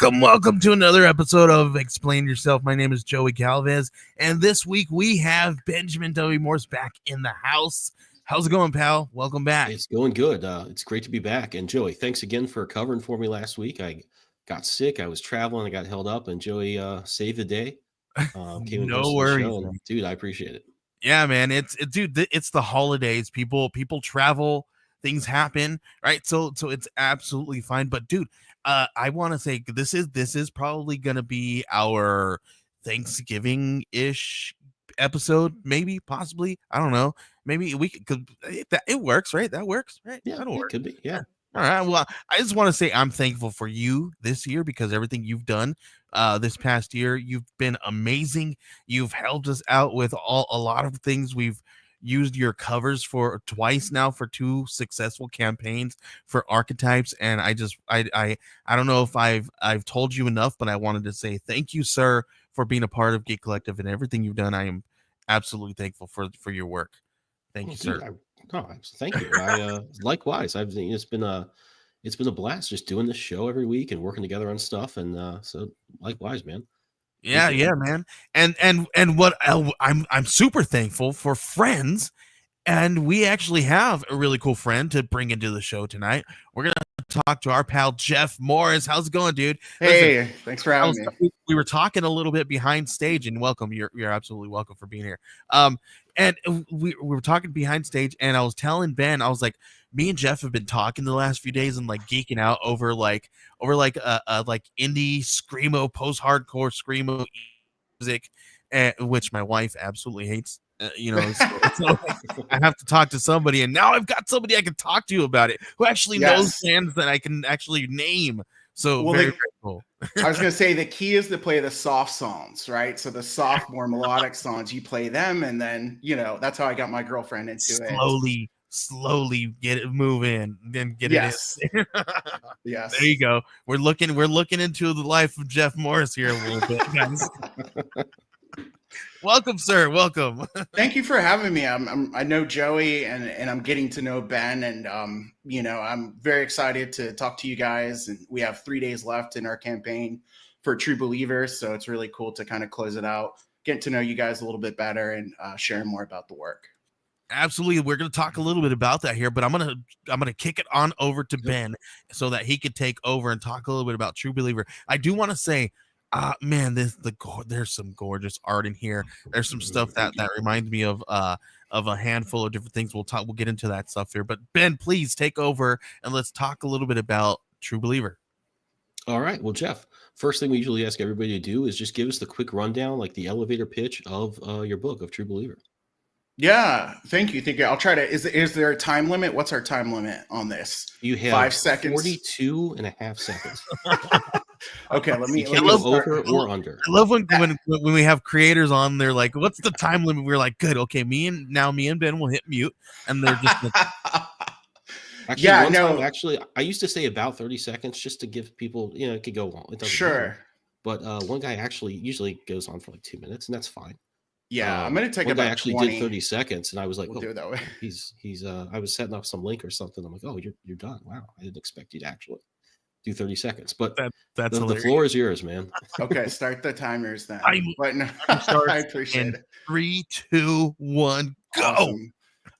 Welcome to another episode of Explain Yourself. My name is Joey Galvez, and this week we have Benjamin W. Morse back in the house. How's it going, pal? Welcome back. It's going good. It's great to be back. And Joey, thanks again for covering for me last week. I got sick. I was traveling. I got held up, and Joey saved the day. Came and No hosted the worries, show, and man. dude, I appreciate it. Yeah, man. It's the holidays. People travel. Things happen, right? So it's absolutely fine. But dude, I want to say this is probably gonna be our Thanksgiving ish episode, maybe, possibly. I don't know. Maybe we could. It works, right? That works, right? Yeah, That'll it work. could be. Yeah. All right. Well, I just want to say I'm thankful for you this year because everything you've done this past year, you've been amazing. You've helped us out with a lot of things. We've used your covers for twice now for two successful campaigns for archetypes, and I don't know if I've told you enough, but I wanted to say thank you, sir, for being a part of Geek Collective and everything you've done. I am absolutely thankful for your work. Thank Well, you, dude, sir. thank you. I likewise. It's been a blast just doing this show every week and working together on stuff. And so likewise, man. Yeah, Appreciate it. yeah, man. And what I'm super thankful for friends, and we actually have a really cool friend to bring into the show tonight. We're gonna talk to our pal Jeff Morris. How's it going, dude? Listen, Hey, thanks for having me. we were talking a little bit behind stage, and welcome. You're absolutely welcome for being here. And we were talking behind stage, and I was telling Ben, I was like, me and Jeff have been talking the last few days and like geeking out over like indie screamo, post hardcore screamo music, which my wife absolutely hates. So I have to talk to somebody, and now I've got somebody I can talk to about it who actually knows Yes. bands that I can actually name. So Well, very cool. I was going to say the key is to play the soft songs, right? So the soft, more melodic songs, you play them, and then that's how I got my girlfriend into it. Slowly get it move in, then get Yes, it in. yes. There you go. We're looking into the life of Jeff Morris here a little bit, guys. Welcome, sir. Welcome. Thank you for having me. I know Joey, and I'm getting to know Ben, and I'm very excited to talk to you guys. And we have 3 days left in our campaign for True Believers, so it's really cool to kind of close it out, get to know you guys a little bit better, and share more about the work. Absolutely, we're going to talk a little bit about that here, but I'm gonna kick it on over to Ben so that he could take over and talk a little bit about True Believer. I do want to say, man, there's some gorgeous art in here. There's some stuff that reminds me of a handful of different things. We'll get into that stuff here, but Ben, please take over and let's talk a little bit about True Believer. All right. Well, Jeff, first thing we usually ask everybody to do is just give us the quick rundown, like the elevator pitch of your book of True Believer. Yeah, thank you. I'll try to. Is there a time limit? What's our time limit on this? You have 5 seconds. 42 and a half seconds. Okay, let me go over or under. I love when we have creators on. They're like, "What's the time limit?" We're like, "Good, okay." Me and Ben will hit mute, and they're just. Actually, I used to say about 30 seconds just to give people, it could go long. It doesn't matter. But one guy actually usually goes on for like 2 minutes, and that's fine. Yeah, I'm going to take one about guy actually 20. did 30 seconds, and I was like, do it that way. He's I was setting up some link or something. I'm like, oh, you're done. Wow, I didn't expect you to actually do 30 seconds. But that's the floor is yours, man. Okay, start the timers then. I appreciate it. 3, 2, 1, go.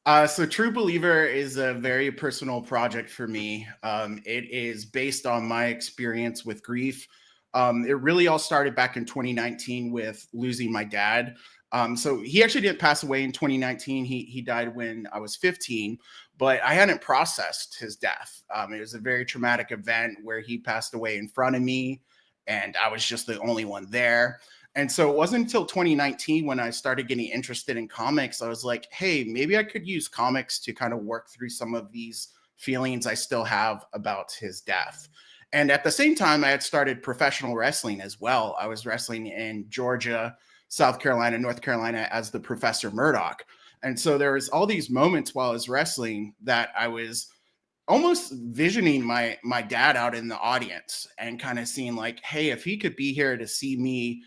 Awesome. So True Believer is a very personal project for me. It is based on my experience with grief. It really all started back in 2019 with losing my dad. So he actually didn't pass away in 2019. He died when I was 15, but I hadn't processed his death. It was a very traumatic event where he passed away in front of me, and I was just the only one there. And so it wasn't until 2019 when I started getting interested in comics. I was like, hey, maybe I could use comics to kind of work through some of these feelings I still have about his death. And at the same time, I had started professional wrestling as well. I was wrestling in Georgia, South Carolina, North Carolina as the Professor Murdoch. And so there was all these moments while I was wrestling that I was almost visioning my dad out in the audience and kind of seeing like, hey, if he could be here to see me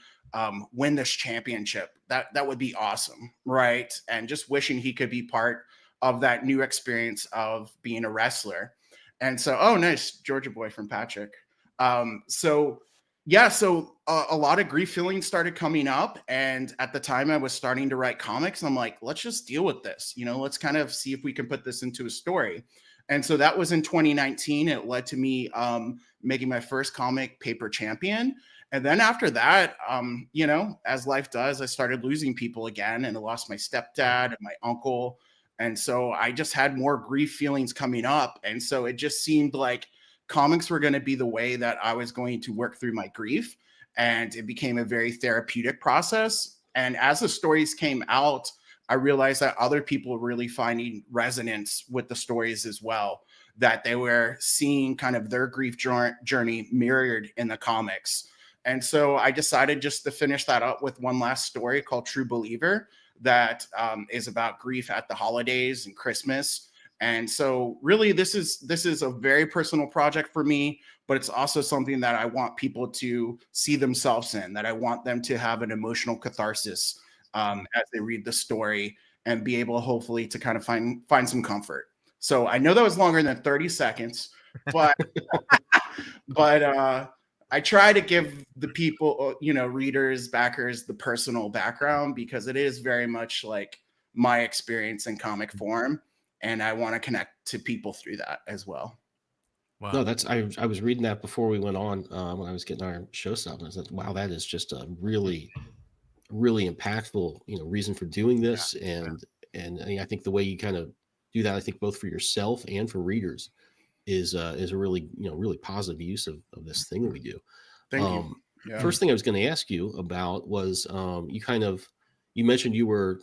win this championship, that would be awesome, right? And just wishing he could be part of that new experience of being a wrestler. And so, oh, nice, Georgia boy from Patrick. So Yeah, so a lot of grief feelings started coming up, and at the time I was starting to write comics. I'm like, let's just deal with this. Let's kind of see if we can put this into a story. And so that was in 2019. It led to me making my first comic, Paper Champion. And then after that, as life does, I started losing people again, and I lost my stepdad and my uncle. And so I just had more grief feelings coming up. And so it just seemed like comics were going to be the way that I was going to work through my grief. And it became a very therapeutic process. And as the stories came out, I realized that other people were really finding resonance with the stories as well, that they were seeing kind of their grief journey mirrored in the comics. And so I decided just to finish that up with one last story called True Believer that is about grief at the holidays and Christmas. And so really this is a very personal project for me, but it's also something that I want people to see themselves in, that I want them to have an emotional catharsis as they read the story and be able hopefully to kind of find some comfort. So I know that was longer than 30 seconds, but but I try to give the people, readers, backers, the personal background because it is very much like my experience in comic form, and I want to connect to people through that as well. Wow. No, I was reading that before we went on when I was getting our show stuff, and I was like, wow, that is just a really, really impactful, reason for doing this. And I think the way you kind of do that, I think both for yourself and for readers is a really, really positive use of this thing that we do. Thank you. Yeah. First thing I was going to ask you about was you mentioned you were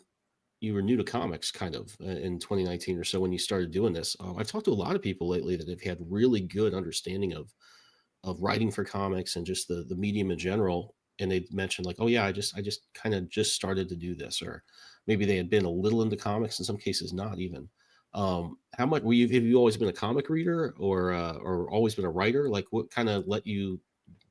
new to comics kind of in 2019 or so when you started doing this. I've talked to a lot of people lately that have had really good understanding of writing for comics and just the medium in general. And they mentioned like, oh yeah, I just kind of just started to do this, or maybe they had been a little into comics, in some cases not even. How much have you always been a comic reader or always been a writer? Like what kind of let you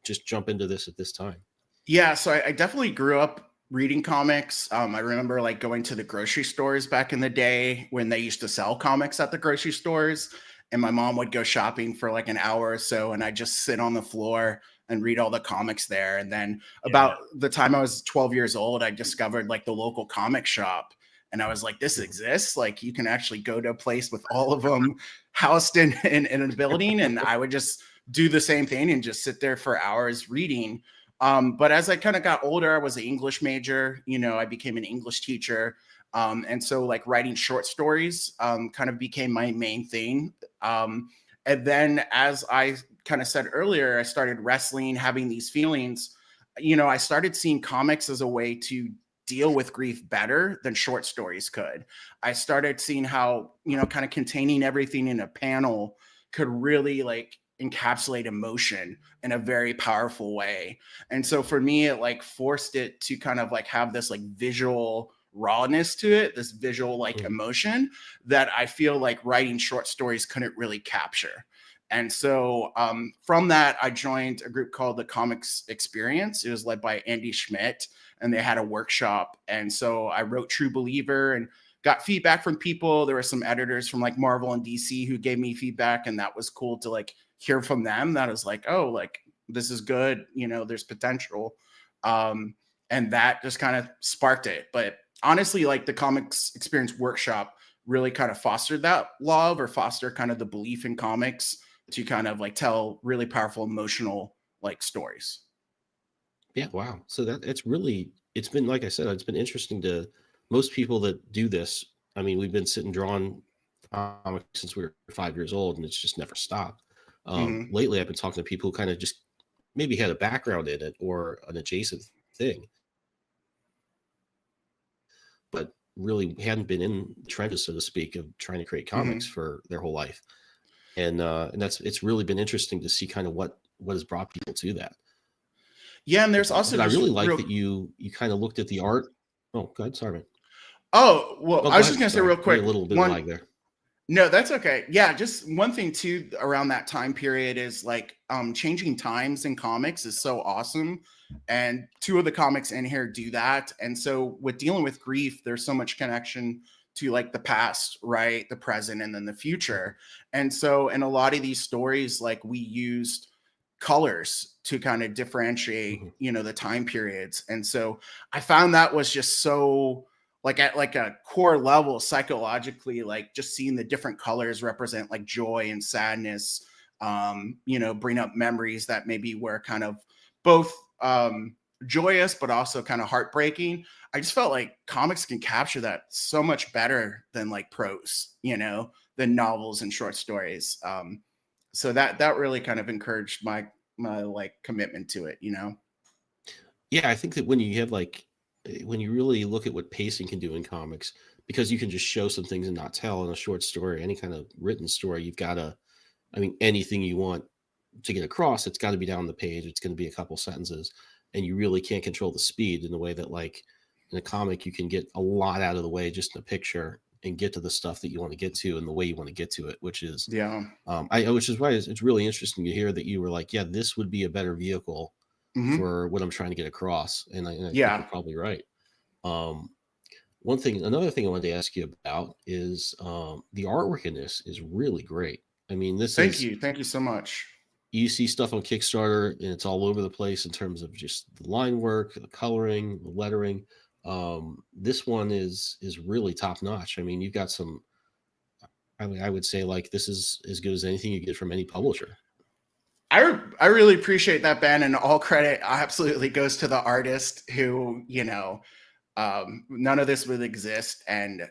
just jump into this at this time? Yeah, so I definitely grew up reading comics. I remember like going to the grocery stores back in the day when they used to sell comics at the grocery stores. And my mom would go shopping for like an hour or so, and I just sit on the floor and read all the comics there. And then about the time I was 12 years old, I discovered like the local comic shop. And I was like, this exists. Like you can actually go to a place with all of them housed in a building. And I would just do the same thing and just sit there for hours reading. But as I kind of got older, I was an English major, I became an English teacher. And so like writing short stories kind of became my main thing. And then as I kind of said earlier, I started wrestling, having these feelings. I started seeing comics as a way to deal with grief better than short stories could. I started seeing how, kind of containing everything in a panel could really like encapsulate emotion in a very powerful way. And so for me, it like forced it to kind of like have this like visual rawness to it, this visual like emotion that I feel like writing short stories couldn't really capture. And so from that, I joined a group called the Comics Experience. It was led by Andy Schmidt, and they had a workshop. And so I wrote True Believer and got feedback from people. There were some editors from like Marvel and DC who gave me feedback, and that was cool to like hear from them. That was like, oh, like this is good. There's potential. And that just kind of sparked it. But honestly, like the Comics Experience workshop really kind of fostered that love or foster kind of the belief in comics to kind of like tell really powerful emotional like stories. Yeah, wow. So it's been, like I said, it's been interesting to most people that do this. I mean, we've been sitting drawing comics since we were 5 years old, and it's just never stopped. Lately, I've been talking to people who kind of just maybe had a background in it or an adjacent thing, but really hadn't been in the trenches, so to speak, of trying to create comics for their whole life. And it's really been interesting to see kind of what has brought people to that. Yeah, and there's also I really like that you kind of looked at the art. Oh, go ahead. Sorry, man. Oh, well, I was just going to say real quick. A little bit of lag there. No, that's okay. Yeah, just one thing too around that time period is like changing times in comics is so awesome. And two of the comics in here do that. And so with dealing with grief, there's so much connection to like the past, right? The present and then the future. And so in a lot of these stories, like we used colors to kind of differentiate, Mhm. the time periods. And so I found that was just so, like, at like a core level psychologically, like just seeing the different colors represent like joy and sadness, bring up memories that maybe were kind of both joyous but also kind of heartbreaking. I just felt like comics can capture that so much better than like prose, than novels and short stories. So that really kind of encouraged my like commitment to it. Yeah, I think that when you have like when you really look at what pacing can do in comics, because you can just show some things and not tell in a short story, any kind of written story, you've got to, I mean, anything you want to get across, it's got to be down the page. It's going to be a couple sentences, and you really can't control the speed in the way that, like, in a comic, you can get a lot out of the way just in a picture and get to the stuff that you want to get to and the way you want to get to it, which is, Yeah. which is why it's really interesting to hear that you were like, yeah, this would be a better vehicle Hmm. for what I'm trying to get across, and I think you're Yeah. probably right. Um, another thing I wanted to ask you about is the artwork in this is really great. I mean, this Thank is, you. Thank you so much. you see stuff on Kickstarter and it's all over the place in terms of just the line work, the coloring, the lettering. This one is really top notch. I mean, you've got some. I would say like this is as good as anything you get from any publisher. I really appreciate that, Ben, and all credit absolutely goes to the artist who, none of this would exist, and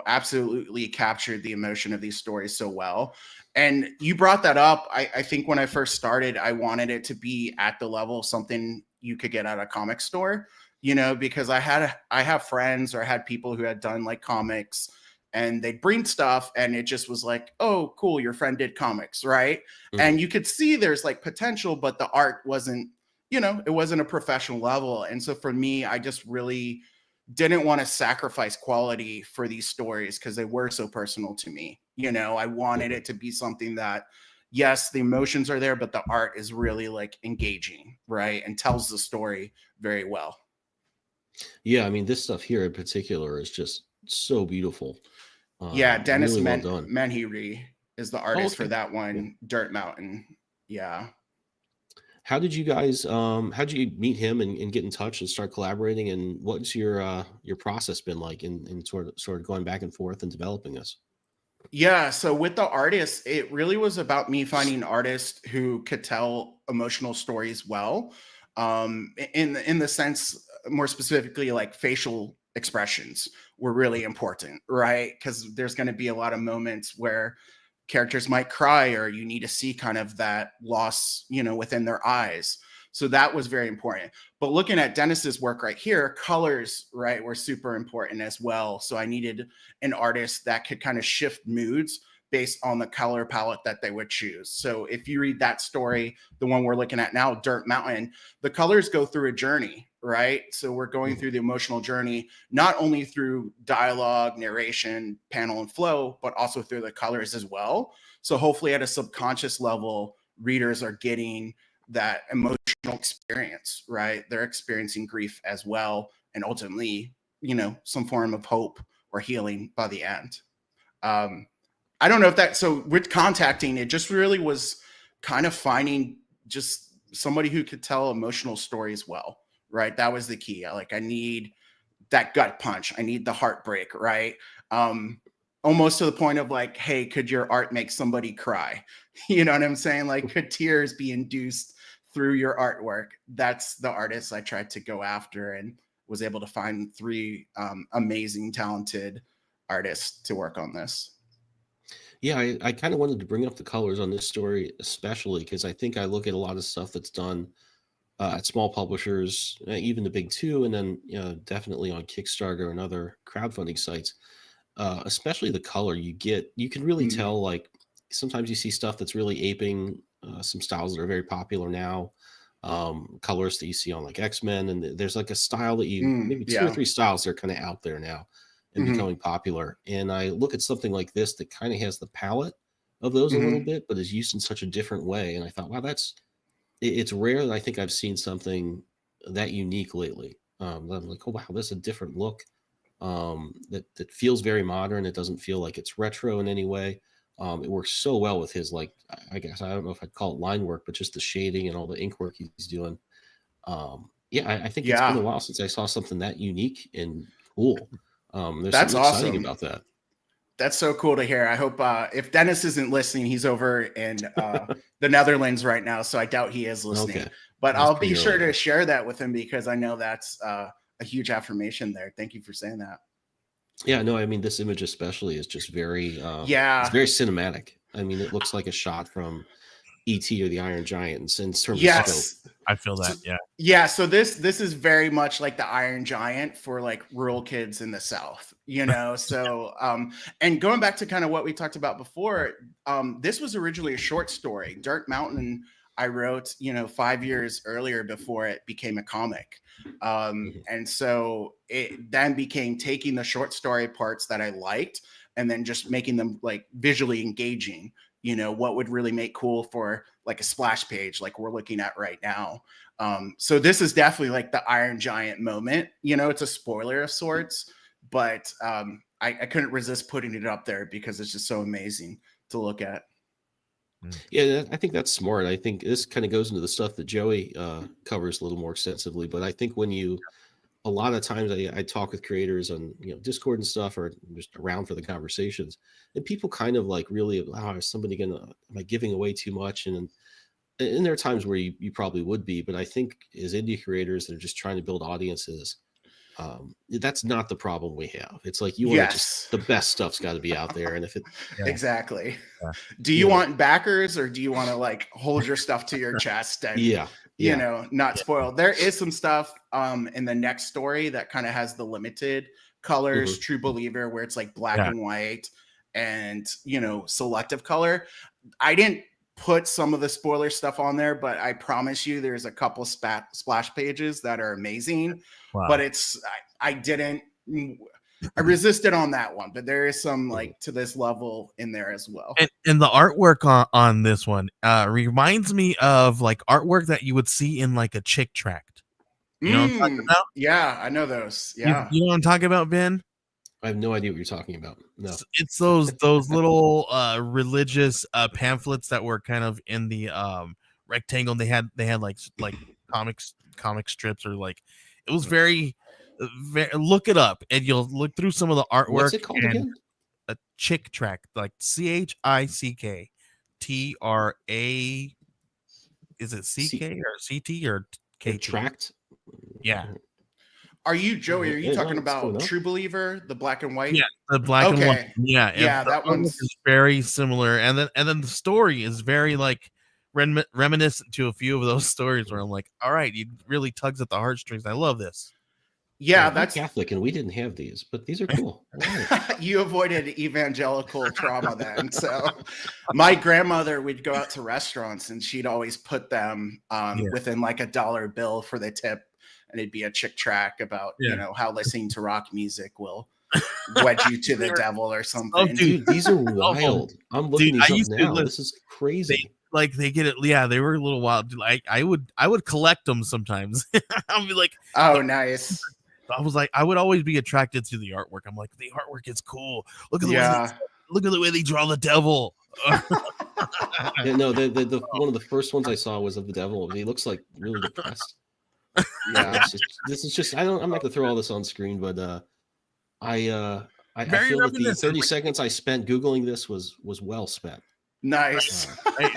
absolutely captured the emotion of these stories so well. And you brought that up. I think when I first started, I wanted it to be at the level of something you could get at a comic store, because I have friends, or I had people who had done like comics, and they'd bring stuff and it just was like, oh cool, your friend did comics, right? Mhm. And you could see there's like potential, but the art wasn't, it wasn't a professional level. And so for me, I just really didn't want to sacrifice quality for these stories because they were so personal to me. I wanted Mhm. it to be something that, yes, the emotions are there, but the art is really like engaging, right? And tells the story very well. Yeah, I mean, this stuff here in particular is just so beautiful. Yeah, Dennis Really well done. Menhiri is the Oh, artist for okay. that Yeah. one, Dirt Mountain. Yeah. How did you guys how did you meet him and get in touch and start collaborating, and what's your process been like in sort of going back and forth and developing this? Yeah, so with the artists, it really was about me finding artists who could tell emotional stories well. In the sense, more specifically, like facial expressions were really important, right? Because there's going to be a lot of moments where characters might cry, or you need to see kind of that loss, within their eyes. So that was very important. But looking at Dennis's work right here, colors, right, were super important as well. So I needed an artist that could kind of shift moods based on the color palette that they would choose. So if you read that story, the one we're looking at now, Dirt Mountain, the colors go through a journey, right? So we're going Mhm. through the emotional journey, not only through dialogue, narration, panel, and flow, but also through the colors as well. So hopefully at a subconscious level, readers are getting that emotional experience, right? They're experiencing grief as well. And ultimately, some form of hope or healing by the end. Um, I don't know if that, so with contacting, it just really was kind of finding just somebody who could tell emotional stories well, right? That was the key. I need that gut punch. I need the heartbreak, right? Um, Almost to the point of like, hey, could your art make somebody cry? You know what I'm saying? Like, could tears be induced through your artwork? That's the artist I tried to go after, and was able to find three amazing, talented artists to work on this. Yeah, I kind of wanted to bring up the colors on this story, especially because I think I look at a lot of stuff that's done at small publishers, even the big two, and then definitely on Kickstarter and other crowdfunding sites. Especially the color you get, you can really Mm, tell. Like sometimes you see stuff that's really aping some styles that are very popular now, colors that you see on like X-Men, and there's like a style that you maybe two or yeah. three styles that are kind of out there now and Hmm. becoming popular. And I look at something like this that kind of has the palette of those a little Hmm. bit, but is used in such a different way. And I thought, wow, it's rare that I think I've seen something that unique lately. I'm like, oh wow, this is a different look that feels very modern. It doesn't feel like it's retro in any way. It works so well with his, like, I guess I don't know if I'd call it line work, but just the shading and all the ink work he's doing. Yeah, I think it's been a Yeah, while since I saw something that unique and cool. There's that's something exciting awesome. about that. That's so cool to hear. I hope if Dennis isn't listening, he's over in the Netherlands right now, so I doubt he is listening. Okay, But that's I'll be pretty sure early to though. share that with him because I know that's a huge affirmation there. Thank you for saying that. Yeah, no, I mean this image especially is just very, it's Yeah. very cinematic. I mean, it looks like a shot from E.T. or the Iron Giant in terms of scope. Yes. I feel So, that. Yeah. yeah. So this is very much like the Iron Giant for like rural kids in the South, you know. So and going back to kind of what we talked about before, this was originally a short story. Dirt Mountain I wrote, 5 years earlier before it became a comic. Mhm. And so it then became taking the short story parts that I liked and then just making them like visually engaging. What would really make cool for like a splash page like we're looking at right now. So this is definitely like the Iron Giant moment. It's a spoiler of sorts, but I couldn't resist putting it up there because it's just so amazing to look at. Yeah, I think that's smart. I think this kind of goes into the stuff that Joey covers a little more extensively. But I think a lot of times I talk with creators on Discord and stuff, or just around for the conversations, and people kind of like really, is somebody gonna, am I giving away too much? And there are times where you probably would be, but I think as indie creators that are just trying to build audiences, that's not the problem we have. It's like you want to just, Yes, the best stuff's got to be out there, and if it, Yeah. exactly. Yeah. Do you you know, want backers or do you want to like hold your stuff to your chest and yeah, yeah, not spoil? There is some stuff in the next story that kind of has the limited colors, hmm True Believer, where it's like black Yeah. and white and selective color. I didn't put some of the spoiler stuff on there, but I promise you there's a couple splash pages that are amazing. But Wow. I didn't I resisted on that one, but there is some hmm like to this level in there as well. And the artwork on this one reminds me of like artwork that you would see in like a chick tract. You know what I'm talking about? Yeah, I know those. You, Yeah. you know what I'm talking about, Ben? I have no idea what you're talking about. No. It's those little religious pamphlets that were kind of in the rectangle. They had like comic strips or like it was very look it up and you'll look through some of the What's artwork it called and again? a chick track like CHICKTRA, is it See, CK or CT or a KT? tract. Yeah. Are you Joey? Are you No, talking it's about coming up. True Believer, the black and white? Yeah, the black and white. Okay. Yeah, Yeah, the that artwork one's is very similar, and then the story is very like reminiscent to a few of those stories where I'm like, all right, it really tugs at the heartstrings. I love this. Yeah, yeah, I'm that's Catholic and we didn't have these, but these are cool. All right. you avoided evangelical trauma then. So my grandmother would go out to restaurants and she'd always put them Yeah, within like $1 bill for the tip. And it'd be a chick track about, yeah. how listening to rock music will wed you to the devil or Oh, something. dude, Dude, these are some of 'em. wild. I'm Dude, looking I these up used to now. listen. This is They crazy. like they get it. Yeah, they were a little wild. Dude, I would collect them sometimes. I'll be like, Oh, nice. I was like, I would always be attracted to the artwork. I'm like, the artwork is cool. Look at the way Yeah. they draw the devil. Yeah, no, the one of the first ones I saw was of the devil. He looks like really depressed. Yeah. This is just, I'm not gonna throw all this on screen, but I Very feel that the reminiscent. 30 seconds I spent Googling this was well spent. Nice. Right?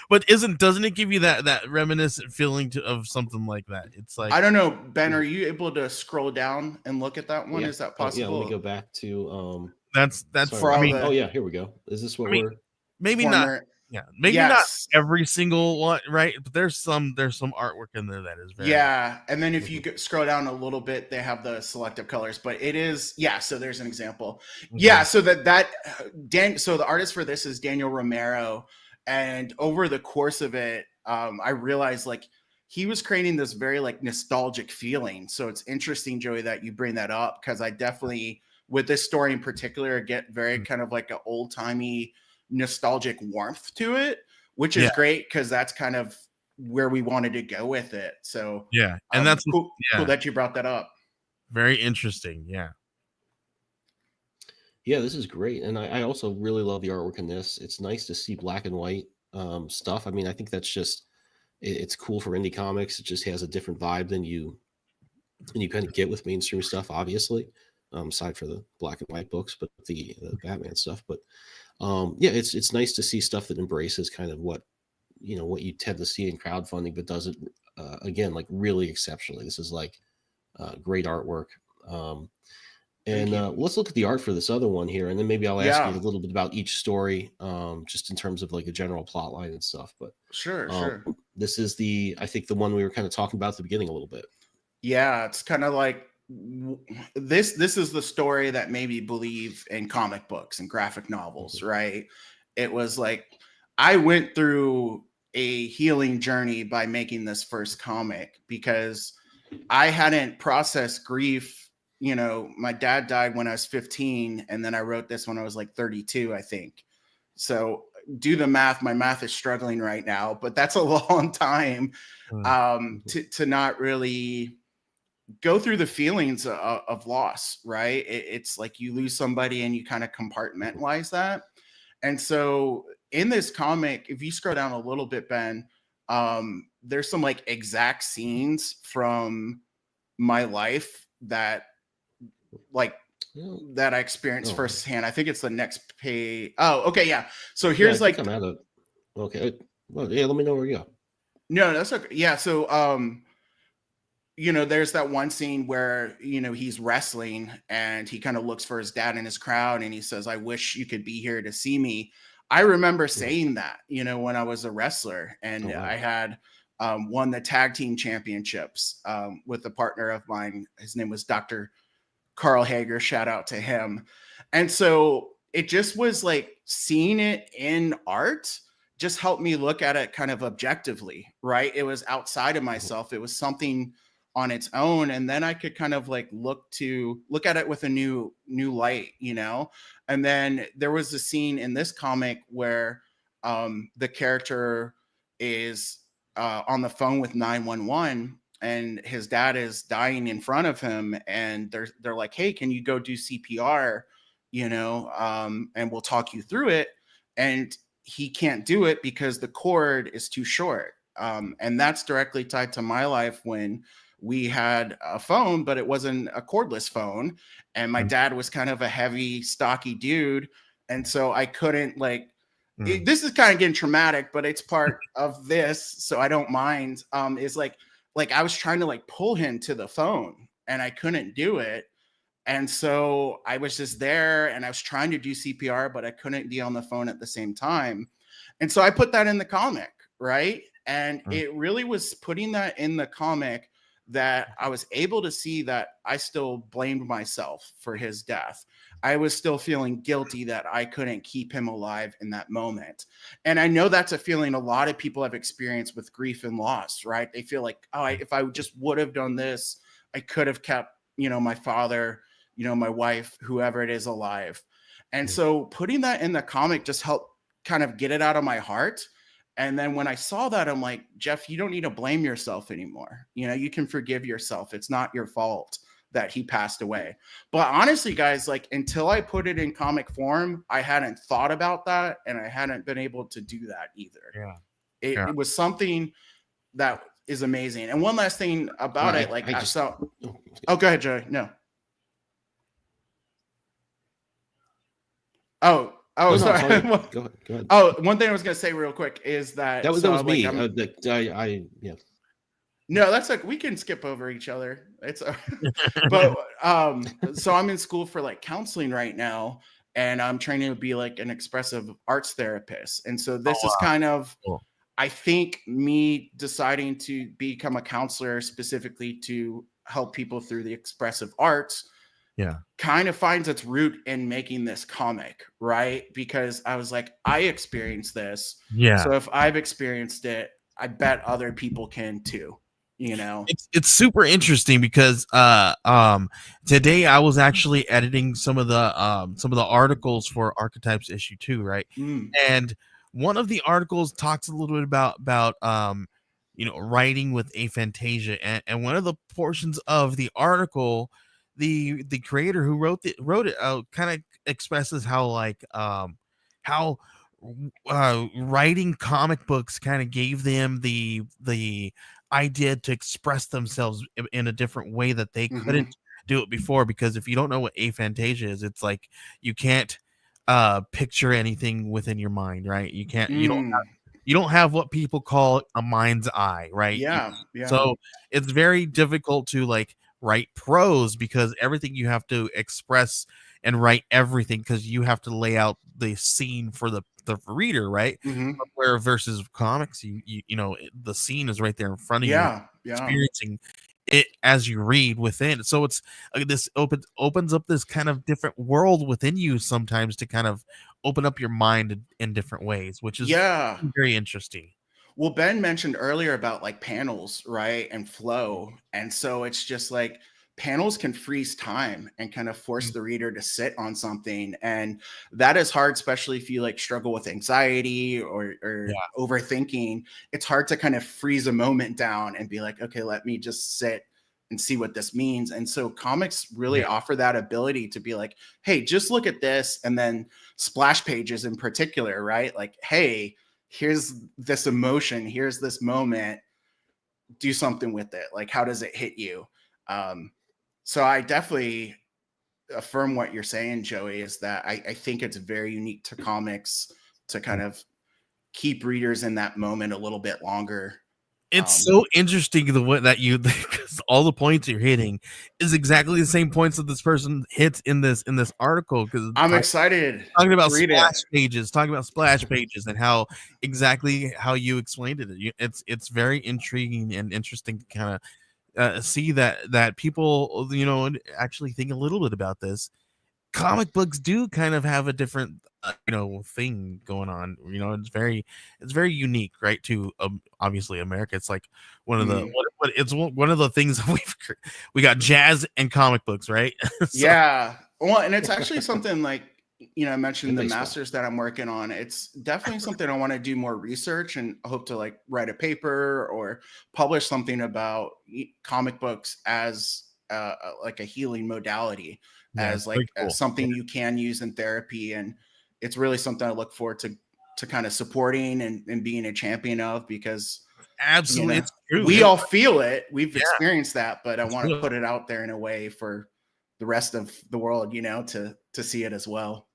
But doesn't it give you that reminiscent feeling of something like that? It's like I don't know, Ben, are you able to scroll down and look at that one? Yeah. Is that Oh, yeah, let me possible? go back to that's For sorry. I all mean, Oh the yeah, here we go. Is this what I mean we're maybe not. former Yeah, maybe not yes. every single one, right? But there's some artwork in there that is very Yeah, and then if you Mhm. scroll down a little bit, they have the selective colors, but it is so there's an example. okay. Yeah, so so the artist for this is Daniel Romero, and over the course of it, I realized like he was creating this very like nostalgic feeling. So it's interesting, Joey, that you bring that up because I definitely with this story in particular get very Mm. kind of like an old timey nostalgic warmth to it, which Yeah, is great because that's kind of where we wanted to go with it. So yeah, and that's cool yeah, that you brought that up. very interesting. Yeah, Yeah, this is great, and I also really love the artwork in this. It's nice to see black and white stuff. I mean, I think that's just it's cool for indie comics. It just has a different vibe than you kind of get with mainstream stuff, obviously, aside for the black and white books, but the Batman stuff. But yeah, it's nice to see stuff that embraces kind of what you tend to see in crowdfunding, but does it again like really exceptionally. This is like great artwork. Um, Thank and you. let's look at the art for this other one here, and then maybe I'll ask you a Yeah, little bit about each story, just in terms of like a general plot line and stuff. But sure, um, sure. this is I think the one we were kind of talking about at the beginning a little bit. Yeah, it's kind of like this is the story that made me believe in comic books and graphic novels, Mhm. right? It was like I went through a healing journey by making this first comic because I hadn't processed grief. You know, my dad died when I was 15, and then I wrote this when I was like 32, I think. So do the math. My math is struggling right now, but that's a long time Mm. Mhm. to not really go through the feelings of loss, right? It's like you lose somebody and you kind of Mhm. compartmentalize that. And so in this comic, if you scroll down a little bit, Ben, there's some like exact scenes from my life that like Yeah. that I experienced Oh, firsthand. I think it's the next page. Oh, okay, yeah. So yeah. I here's think like I'm at it. Okay. Well, yeah. Let me know where you go. no, that's okay. Yeah, so there's that one scene where, he's wrestling and he kind of looks for his dad in his crowd and he says, I wish you could be here to see me. I remember Mhm. saying that, when I was a wrestler Oh, and I wow. had won the tag team championships with a partner of mine. His name was Dr. Carl Hager. Shout out to him. And so it just was like seeing it in art just helped me look at it kind of objectively, right? It was outside of Mhm. myself. It was something on its own. And then I could kind of like look at it with a new light. And then there was a scene in this comic where the character is on the phone with 911 and his dad is dying in front of him and they're like, hey, can you go do CPR, and we'll talk you through it. And he can't do it because the cord is too short. And that's directly tied to my life when we had a phone, but it wasn't a cordless phone. And my Mm. dad was kind of a heavy, stocky dude. And so I couldn't like Mm. this is kind of getting traumatic, but it's part of this, so I don't mind. Is like I was trying to like pull him to the phone and I couldn't do it. And so I was just there and I was trying to do CPR, but I couldn't be on the phone at the same time. And so I put that in the comic, right? And Mm. it really was putting that in the comic that I was able to see that I still blamed myself for his death. I was still feeling guilty that I couldn't keep him alive in that moment. And I know that's a feeling a lot of people have experienced with grief and loss, right? They feel like, oh, if I just would have done this, I could have kept, my father, my wife, whoever it is, alive. And Mm. so putting that in the comic just helped kind of get it out of my heart. And then when I saw that, I'm like, Jeff, you don't need to blame yourself anymore. You can forgive yourself. It's not your fault that he passed away. But honestly, guys, like until I put it in comic form, I hadn't thought about that and I hadn't been able to do that either. Yeah. It, Yeah. it was something that is amazing. And one last thing about it, like I I just. saw, Oh, oh, go ahead, Joey. No. Oh, no, no, it's sorry. all you. Go ahead. Go ahead. Oh, one thing I was gonna say real quick is That that was that so was like me. I'm Yeah. no, that's like we can skip over each other. It's but so I'm in school for like counseling right now and I'm training to be like an expressive arts therapist. And so Oh this is wow. kind of Cool. I think me deciding to become a counselor specifically to help people through the expressive arts Yeah. kind of finds its root in making this comic, right? Because I was like, I experienced this. Yeah. So if I've experienced it, I bet other people can too, you know? It's super interesting because today I was actually editing some of the articles for Archetypes issue 2, right? Mm, And one of the articles talks a little bit about writing with aphantasia, and one of the portions of the article the creator who wrote it kind of expresses how like how writing comic books kind of gave them the idea to express themselves in a different way that they Hmm. couldn't do it before. Because if you don't know what aphantasia is, it's like you can't picture anything within your mind, right? Mm, You don't have what people call a mind's eye, right? yeah, yeah. So it's very difficult to like write prose because everything you have to express and write everything because you have to lay out the scene for the reader, right? Hmm. Where versus comics, the scene is right there in front of you, Yeah, yeah. experiencing it as you read within. So it's this opens up this kind of different world within you sometimes to kind of open up your mind in different ways, which is Yeah. very interesting. Well, Ben mentioned earlier about like panels, right? And flow. And so it's just like panels can freeze time and kind of force Mm. the reader to sit on something. And that is hard, especially if you like struggle with anxiety or Yeah. overthinking. It's hard to kind of freeze a moment down and be like, okay, let me just sit and see what this means. And so comics really Yeah. offer that ability to be like, hey, just look at this. And then splash pages in particular, right? Like, hey, here's this emotion, here's this moment, do something with it. Like, how does it hit you? um so I definitely affirm what you're saying, Joey, is that I think it's very unique to comics to kind of keep readers in that moment a little bit longer. It's um so interesting the way that you because all the points you're hitting is exactly the same points that this person hits in this article because I'm excited talking to about read it. splash pages and how exactly how you explained it. It's very intriguing and interesting to kind of see that people actually think a little bit about this. Comic books do kind of have a different thing going on. It's very unique, right? To obviously America. It's like one of the Mm. it's one of the things that we got jazz and comic books, right? So Yeah. Well, and it's actually something like, I And mentioned the baseball. masters that I'm working on. It's definitely something I want to do more research and hope to like write a paper or publish something about comic books as like a healing modality, yeah, as it's like very cool. Yeah, something you can use in therapy. And it's really something I look forward to kind of supporting and being a champion of, because absolutely, it's true. we all feel it. We've Yeah, experienced that, but I it's want to real. put it out there in a way for the rest of the world, to see it as well.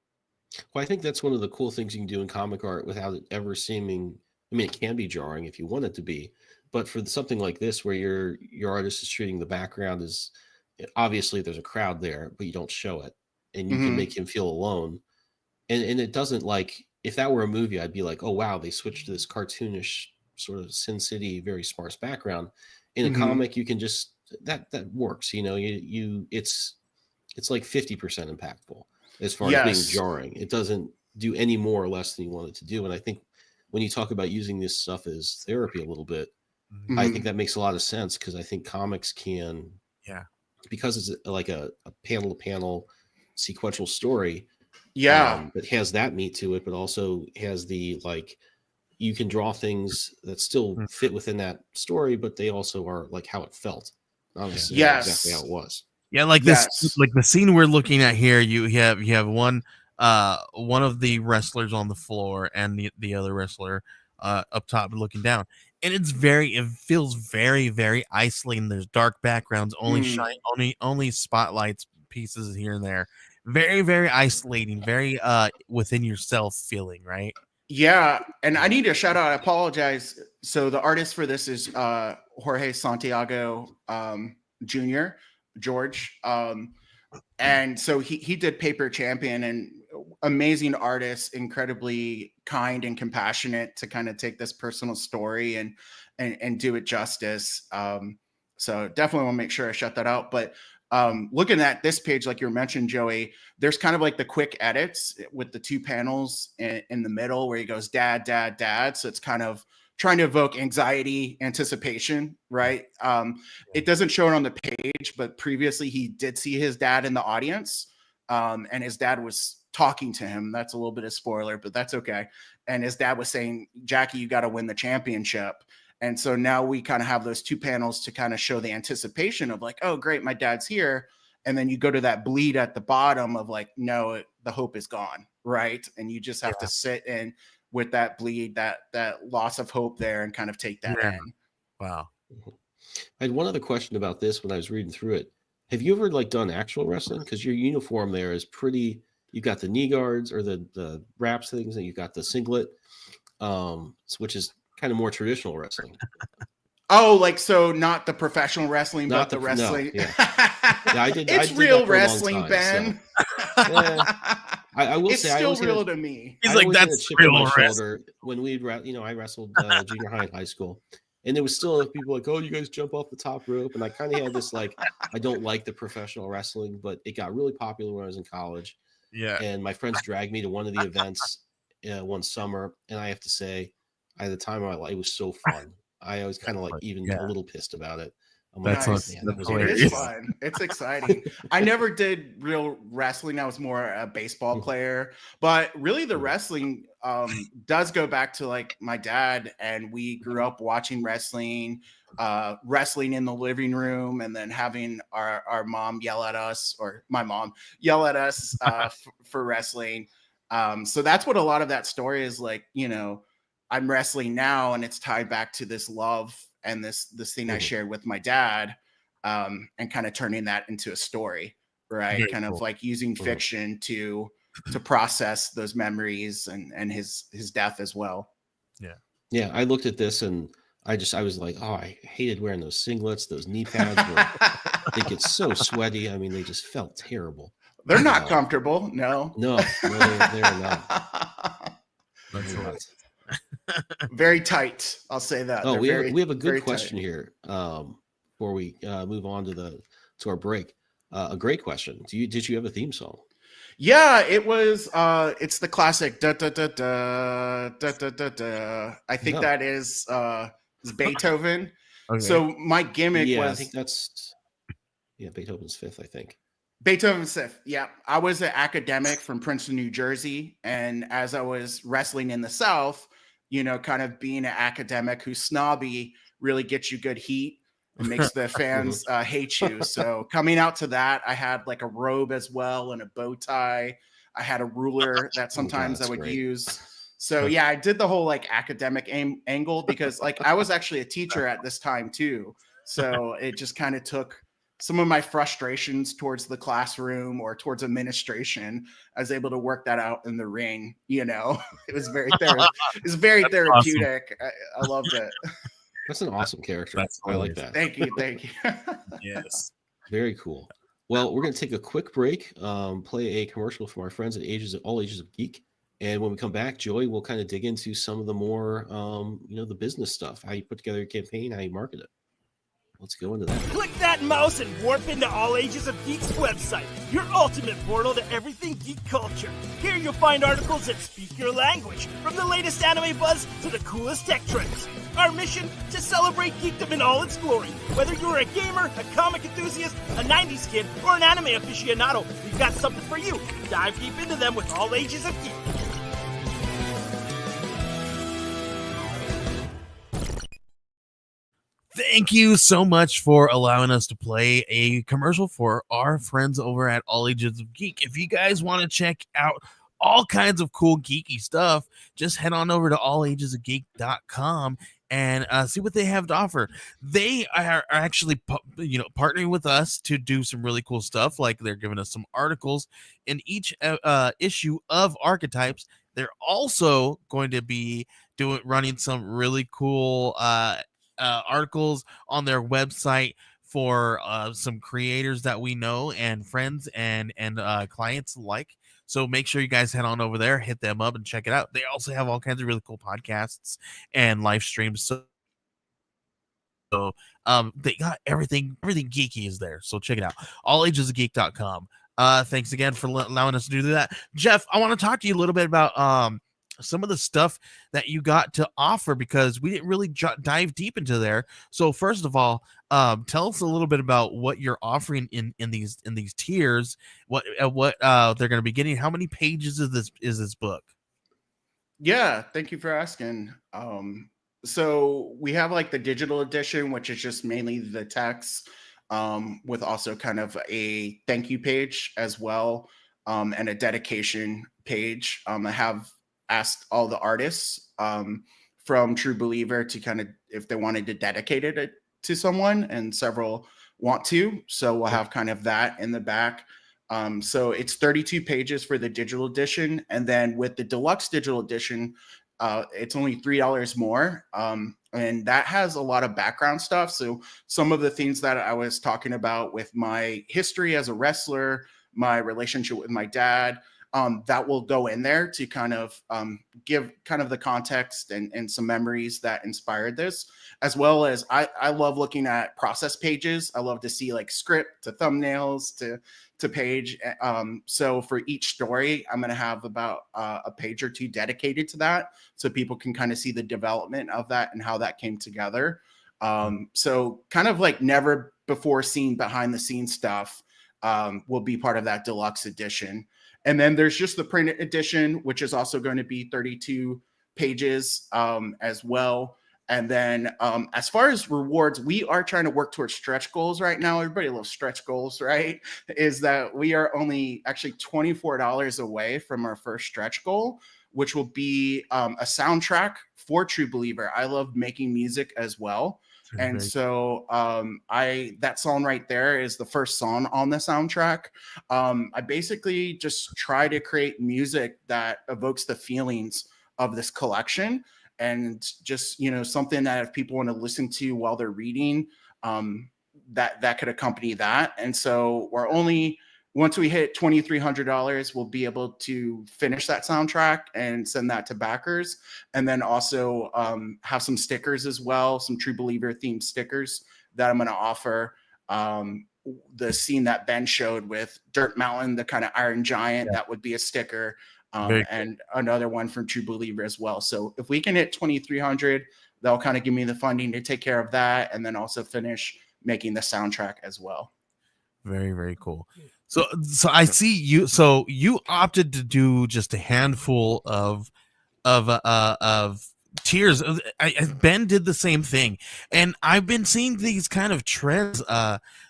Well, I think that's one of the cool things you can do in comic art without it ever seeming. I mean, it can be jarring if you want it to be, but for something like this, where your artist is treating the background as obviously there's a crowd there, but you don't show it, and you can Hmm. make him feel alone, and it doesn't like if that were a movie, I'd be like, oh wow, they switched to this cartoonish sort of Sin City, very sparse background. In a Hmm. comic, you can just that works. It's like 50% impactful as far as being Yes. jarring. It doesn't do any more or less than you want it to do. And I think when you talk about using this stuff as therapy a little bit, I think Hmm. that makes a lot of sense because I think comics can, Yeah. because it's like a panel to panel sequential story Yeah. that has that meat to it, but also has the like you can draw things that still Mm. fit within that story, but they also are like how it felt, not Yeah. necessarily exactly how Yes. it was. Yeah, like this, Yes. like the scene we're looking at here. You have one of the wrestlers on the floor and the other wrestler up top looking down, and it feels very isolating. There's dark backgrounds, only Mm. shine, only spotlights, pieces here and there. Very isolating, very within yourself feeling, right? Yeah. And I need a shout out. I apologize. So the artist for this is Jorge Santiago, Jr., George. And so he did Paper Champion, and amazing artist, incredibly kind and compassionate to kind of take this personal story and do it justice. So definitely want to make sure I shut that out. But looking at this page, like you mentioned, Joey, there's kind of like the quick edits with the two panels in the middle where he goes dad, dad, dad. So it's kind of trying to evoke anxiety, anticipation, right? It doesn't show it on the page, but previously he did see his dad in the audience, and his dad was talking to him. That's a little bit of spoiler, but that's okay. And his dad was saying, Jackie, you got to win the championship. And so now we kind of have those two panels to kind of show the anticipation of like, oh, great, my dad's here. and then you go to that bleed at the bottom of like, no, the hope is gone, right? And you just have to sit in with that bleed, that loss of hope there, and kind of take that in. Wow. I had one other question about this when I was reading through it. Have you ever like done actual wrestling? Because your uniform there is pretty. You got the knee guards or the wraps things, and you got the singlet, which is kind of more traditional wrestling. Oh, like, so not the professional wrestling, Not but the wrestling. No, yeah. Yeah, I did. It's I did real that for a long wrestling, time, Ben. so. I will It's say I still always real to me. He's I like, always had a that's chip on my real shoulder when I wrestled junior high and high school, and there was still people like, oh, you guys jump off the top rope, and I kind of had this like, I don't like the professional wrestling, but it got really popular when I was in college. Yeah. And my friends dragged me to one of the events one summer, and I have to say, at the time of my life, it was so fun. I was kind of like even a little pissed about it. I'm like, That's Nice. that was It hilarious. is fun. It's exciting. I never did real wrestling. I was more a baseball player, but really the wrestling does go back to like my dad, and we grew up watching wrestling, wrestling in the living room, and then having our mom yell at us, or my mom yell at us for wrestling. So that's what a lot of that story is like, you know, I'm wrestling now, and it's tied back to this love and this thing I shared with my dad, and kind of turning that into a story, right? Very Kind of cool. like using fiction to process those memories and his death as well. Yeah, I looked at this and I was like, oh, I hated wearing those singlets. Those knee pads they get so sweaty. I mean, they just felt terrible. They're not comfortable. No, they're not. That's hilarious. very tight. I'll say that. Oh, They're we have a good very question tight. here before we move on to our break. A great question. Did you have a theme song? Yeah, it was it's the classic da da da da da da da da. I think that is Beethoven. Okay. So my gimmick was, I think that's Beethoven's Fifth, I think. Beethoven's Fifth. Yeah. I was an academic from Princeton, New Jersey. And as I was wrestling in the South, you know, kind of being an academic who's snobby really gets you good heat and makes the fans hate you. So coming out to that, I had like a robe as well and a bow tie. I had a ruler that sometimes I would use. So yeah, I did the whole like academic angle because like I was actually a teacher at this time too. So it just kind of took some of my frustrations towards the classroom or towards administration. I was able to work that out in the ring. You know, it was very therapeutic. Awesome. I loved it. That's an awesome character. I like that. Thank you. Yes. Very cool. Well, we're going to take a quick break, play a commercial from our friends at All Ages of Geek. And when we come back, Joey will kind of dig into some of the more, the business stuff, how you put together your campaign, how you market it. Let's go into that. Click that mouse and warp into All Ages of Geek's website, your ultimate portal to everything geek culture. Here you'll find articles that speak your language, from the latest anime buzz to the coolest tech trends. Our mission? To celebrate geekdom in all its glory. Whether you're a gamer, a comic enthusiast, a 90s kid, or an anime aficionado, we've got something for you. Dive deep into them with All Ages of Geek. Thank you so much for allowing us to play a commercial for our friends over at All Ages of Geek. If you guys want to check out all kinds of cool geeky stuff, just head on over to allagesofgeek.com and see what they have to offer. They are actually, partnering with us to do some really cool stuff. Like they're giving us some articles in each issue of Archetypes. They're also going to be running some really cool articles on their website for some creators that we know and friends and clients alike. So make sure you guys head on over there, hit them up, and check it out. They also have all kinds of really cool podcasts and live streams. So they got everything geeky is there. So check it out. allagesofgeek.com. Thanks again for allowing us to do that. Jeff, I want to talk to you a little bit about some of the stuff that you got to offer, because we didn't really dive deep into there. So first of all, tell us a little bit about what you're offering in these tiers, what they're going to be getting. How many pages is this book? Yeah, thank you for asking. So we have like the digital edition, which is just mainly the text. with also kind of a thank you page as well, and a dedication page. I have asked all the artists from True Believer to kind of if they wanted to dedicate it to someone, and several want to. So we'll have kind of that in the back. So it's 32 pages for the digital edition, and then with the deluxe digital edition, it's only $3 more. And that has a lot of background stuff. So some of the things that I was talking about with my history as a wrestler, my relationship with my dad, that will go in there to kind of give kind of the context and some memories that inspired this, as well as I love looking at process pages. I love to see like script to thumbnails to page. So for each story, I'm going to have about a page or two dedicated to that, so people can kind of see the development of that and how that came together. So kind of like never before seen behind the scenes stuff will be part of that deluxe edition. And then there's just the print edition, which is also going to be 32 pages as well. And then as far as rewards, we are trying to work towards stretch goals right now. Everybody loves stretch goals, right? Is that we are only actually $24 away from our first stretch goal, which will be a soundtrack for True Believer. I love making music as well. And so that song right there is the first song on the soundtrack. I basically just try to create music that evokes the feelings of this collection, and just, you know, something that if people want to listen to while they're reading, that could accompany that. And so we're only, once we hit $2,300, we'll be able to finish that soundtrack and send that to backers. And then also have some stickers as well, some True Believer themed stickers that I'm going to offer. The scene that Ben showed with Dirt Mountain, the kind of Iron Giant, that would be a sticker. And another one from True Believer as well. So if we can hit 2,300, they'll kind of give me the funding to take care of that, and then also finish making the soundtrack as well. Very, very cool. So I see you. So you opted to do just a handful of tiers. Ben did the same thing, and I've been seeing these kind of trends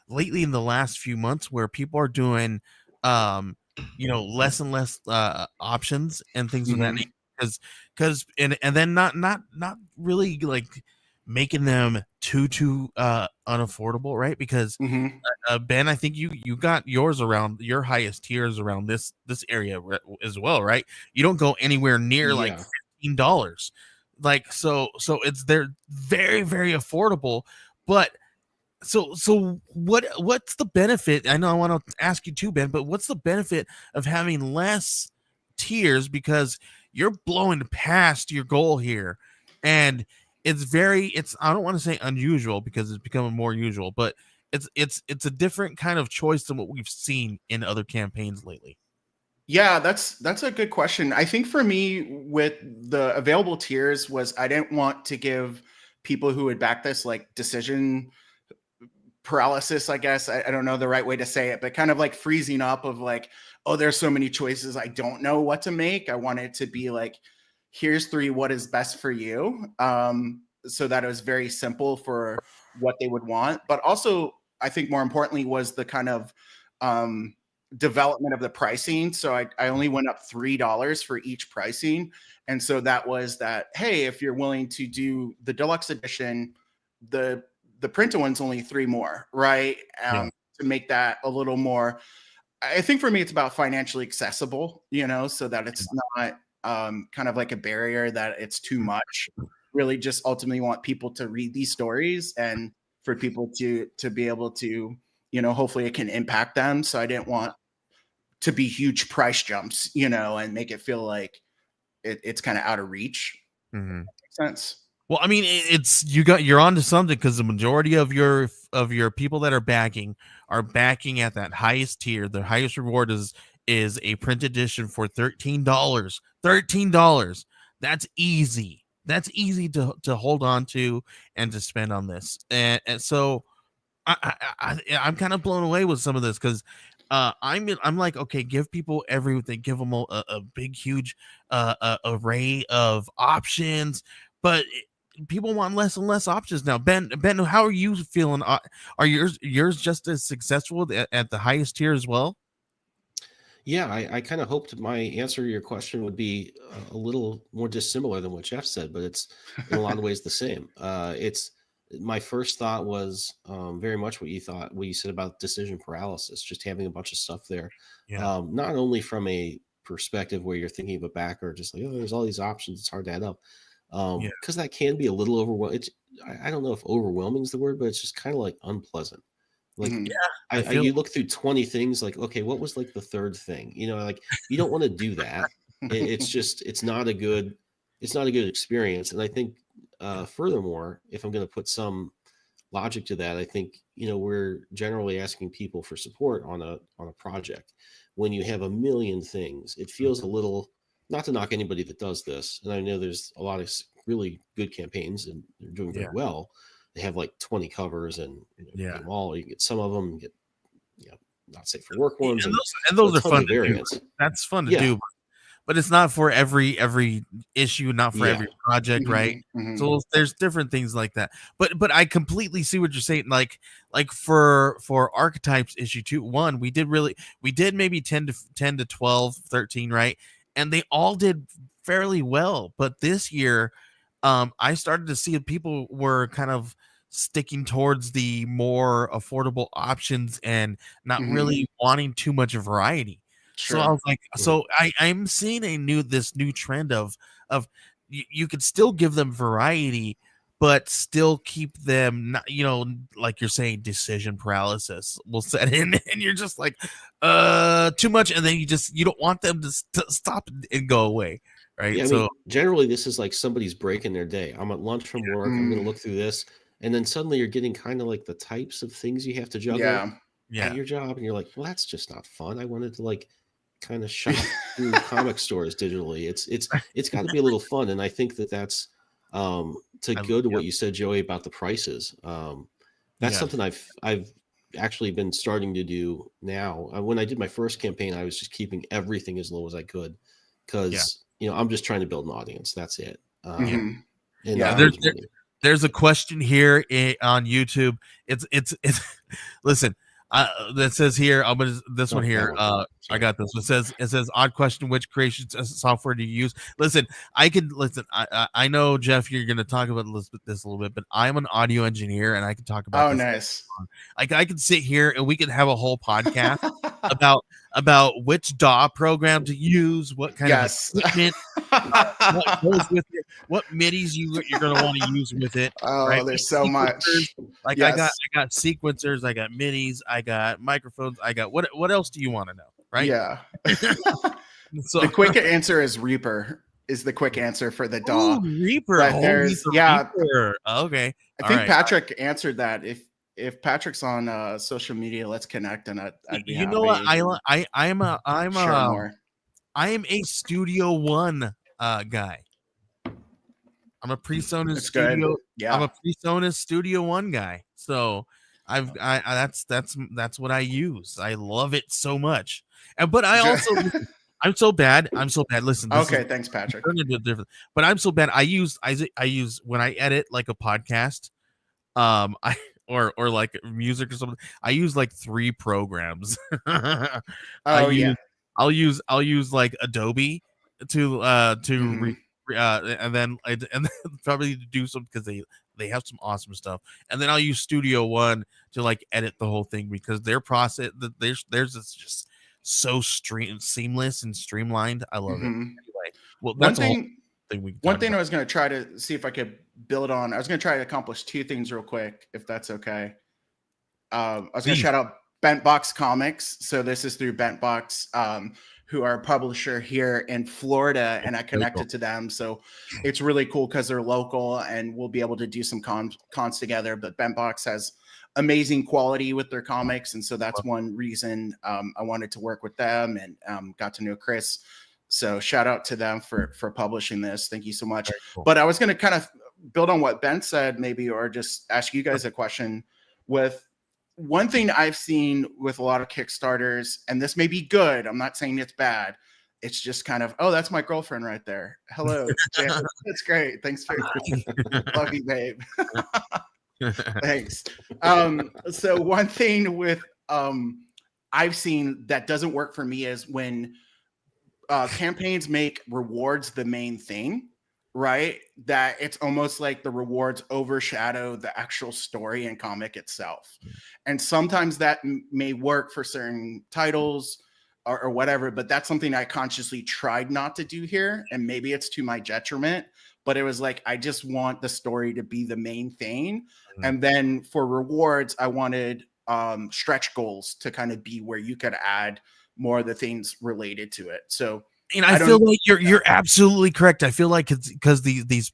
lately in the last few months where people are doing less and less options and things of that nature, because and then not really like making them too unaffordable, right? Because Ben, I think you got yours around, your highest tiers around this area as well, right? You don't go anywhere near like $15. Like so they're very, very affordable. But so what's the benefit? I know I want to ask you too, Ben, but what's the benefit of having less tiers? Because you're blowing past your goal here, and it's I don't want to say unusual because it's becoming more usual, but it's a different kind of choice than what we've seen in other campaigns lately. Yeah, that's a good question. I think for me, with the available tiers, was I didn't want to give people who would back this like decision paralysis, I guess. I don't know the right way to say it, but kind of like freezing up of like, oh, there's so many choices, I don't know what to make. I want it to be like, here's 3, what is best for you, so that it was very simple for what they would want. But also, I think more importantly was the kind of development of the pricing. So I only went up $3 for each pricing. And so that was that, hey, if you're willing to do the deluxe edition, the printed one's only 3 more, right? To make that a little more, I think for me, it's about financially accessible, so that it's not kind of like a barrier that it's too much. Really just ultimately want people to read these stories and for people to be able to, hopefully it can impact them. So I didn't want to be huge price jumps, and make it feel like it's kind of out of reach. Mm-hmm. Makes sense. Well, I mean, you're onto something, because the majority of your people that are backing at that highest tier. The highest reward is a print edition for $13. $13. That's easy. That's easy to hold on to and to spend on this. And so I'm kind of blown away with some of this, because I'm like, okay, give people everything, give them a big, huge array of options, but people want less and less options now. Ben, how are you feeling? Are yours just as successful at the highest tier as well? Yeah, I kind of hoped my answer to your question would be a little more dissimilar than what Jeff said, but it's in a lot of ways the same. It's my first thought was very much what you said about decision paralysis, just having a bunch of stuff there. Yeah. Not only from a perspective where you're thinking of a backer, just like, oh, there's all these options, it's hard to add up. Yeah. Because that can be a little overwhelming. I don't know if overwhelming is the word, but it's just kind of like unpleasant. Like Mhm. you look through 20 things, like, okay, what was like the third thing? Like you don't want to do that. It's not a good experience. And I think furthermore, if I'm going to put some logic to that, I think we're generally asking people for support on a project. When you have a million things, it feels a little, not to knock anybody that does this, and I know there's a lot of really good campaigns and they're doing very well. They have like 20 covers, and get them all. You can get some of them, get not safe for work ones, and those are fun to variants. do. That's fun to do, but it's not for every issue, not for every project, right? So there's different things like that. But I completely see what you're saying. Like for Archetypes issue 2-1, we did maybe 10 to 12, 13, right? And they all did fairly well. But this year, I started to see people were kind of sticking towards the more affordable options and not really wanting too much variety. So I was like, so I'm seeing this new trend of you could still give them variety, but still keep them not, like you're saying, decision paralysis will set in, and you're just like, too much, and then you don't want them to stop and go away, right? Yeah, I mean, generally this is like somebody's breaking their day. I'm at lunch from work. I'm going to look through this, and then suddenly you're getting kind of like the types of things you have to juggle at your job, and you're like, well, that's just not fun. I wanted to like kind of shop through comic stores digitally. It's got to be a little fun, and I think that's to go to what you said, Joey, about the prices. That's something I've actually been starting to do now. When I did my first campaign, I was just keeping everything as low as I could because I'm just trying to build an audience. That's it. And there's a question here on YouTube. It's listen. That says here, this one here. I got this. It says odd question: which creation software do you use? Listen, I know, Jeff, you're going to talk about this a little bit, but I'm an audio engineer, and I can talk about. Oh, nice. Like I could sit here and we could have a whole podcast about which DAW program to use, what kind of equipment, what goes with it, what MIDIs you're going to want to use with it. Oh, right? there's so much. Like I got sequencers, I got MIDIs, I got microphones, I got what else do you want to know? Right? Yeah. So the quick answer is Reaper. Is the quick answer for the DAW. Reaper. Reaper. Okay. I think Patrick answered that. If Patrick's on social media, let's connect, and I'd be happy. Know what? I am a Studio One guy. I'm a PreSonus Studio. Yeah. I'm a PreSonus Studio One guy. So that's what I use. I love it so much. But I also I'm so bad. Listen. Okay, thanks, Patrick. But I'm so bad. I use when I edit like a podcast, or like music or something. I use like 3 programs. I'll use like Adobe to and then probably to do some because they have some awesome stuff. And then I'll use Studio One to like edit the whole thing because their process theirs is just so seamless and streamlined. I love it. Anyway, well, that's one thing I was going to try to see if I could build on. I was going to try to accomplish 2 things real quick, if that's okay. I was going to shout out Bent Box Comics. So this is through Bent Box, who are a publisher here in Florida, and I connected to them. So it's really cool because they're local, and we'll be able to do some cons together. But Bent Box has amazing quality with their comics, and so that's one reason I wanted to work with them, and got to know Chris. So shout out to them for publishing this. Thank you so much. Cool. But I was going to kind of build on what Ben said, maybe, or just ask you guys a question. With one thing I've seen with a lot of Kickstarters, and this may be good, I'm not saying it's bad, it's just kind of, oh, that's my girlfriend right there. Hello. Yeah, that's great. Thanks for love you, babe. Thanks. So one thing with I've seen that doesn't work for me is when campaigns make rewards the main thing, right? That it's almost like the rewards overshadow the actual story and comic itself. And sometimes that may work for certain titles or whatever, but that's something I consciously tried not to do here. And maybe it's to my detriment, but it was like, I just want the story to be the main thing. And then for rewards, I wanted stretch goals to kind of be where you could add more of the things related to it. So, and I feel like you're absolutely correct. I feel like it's because these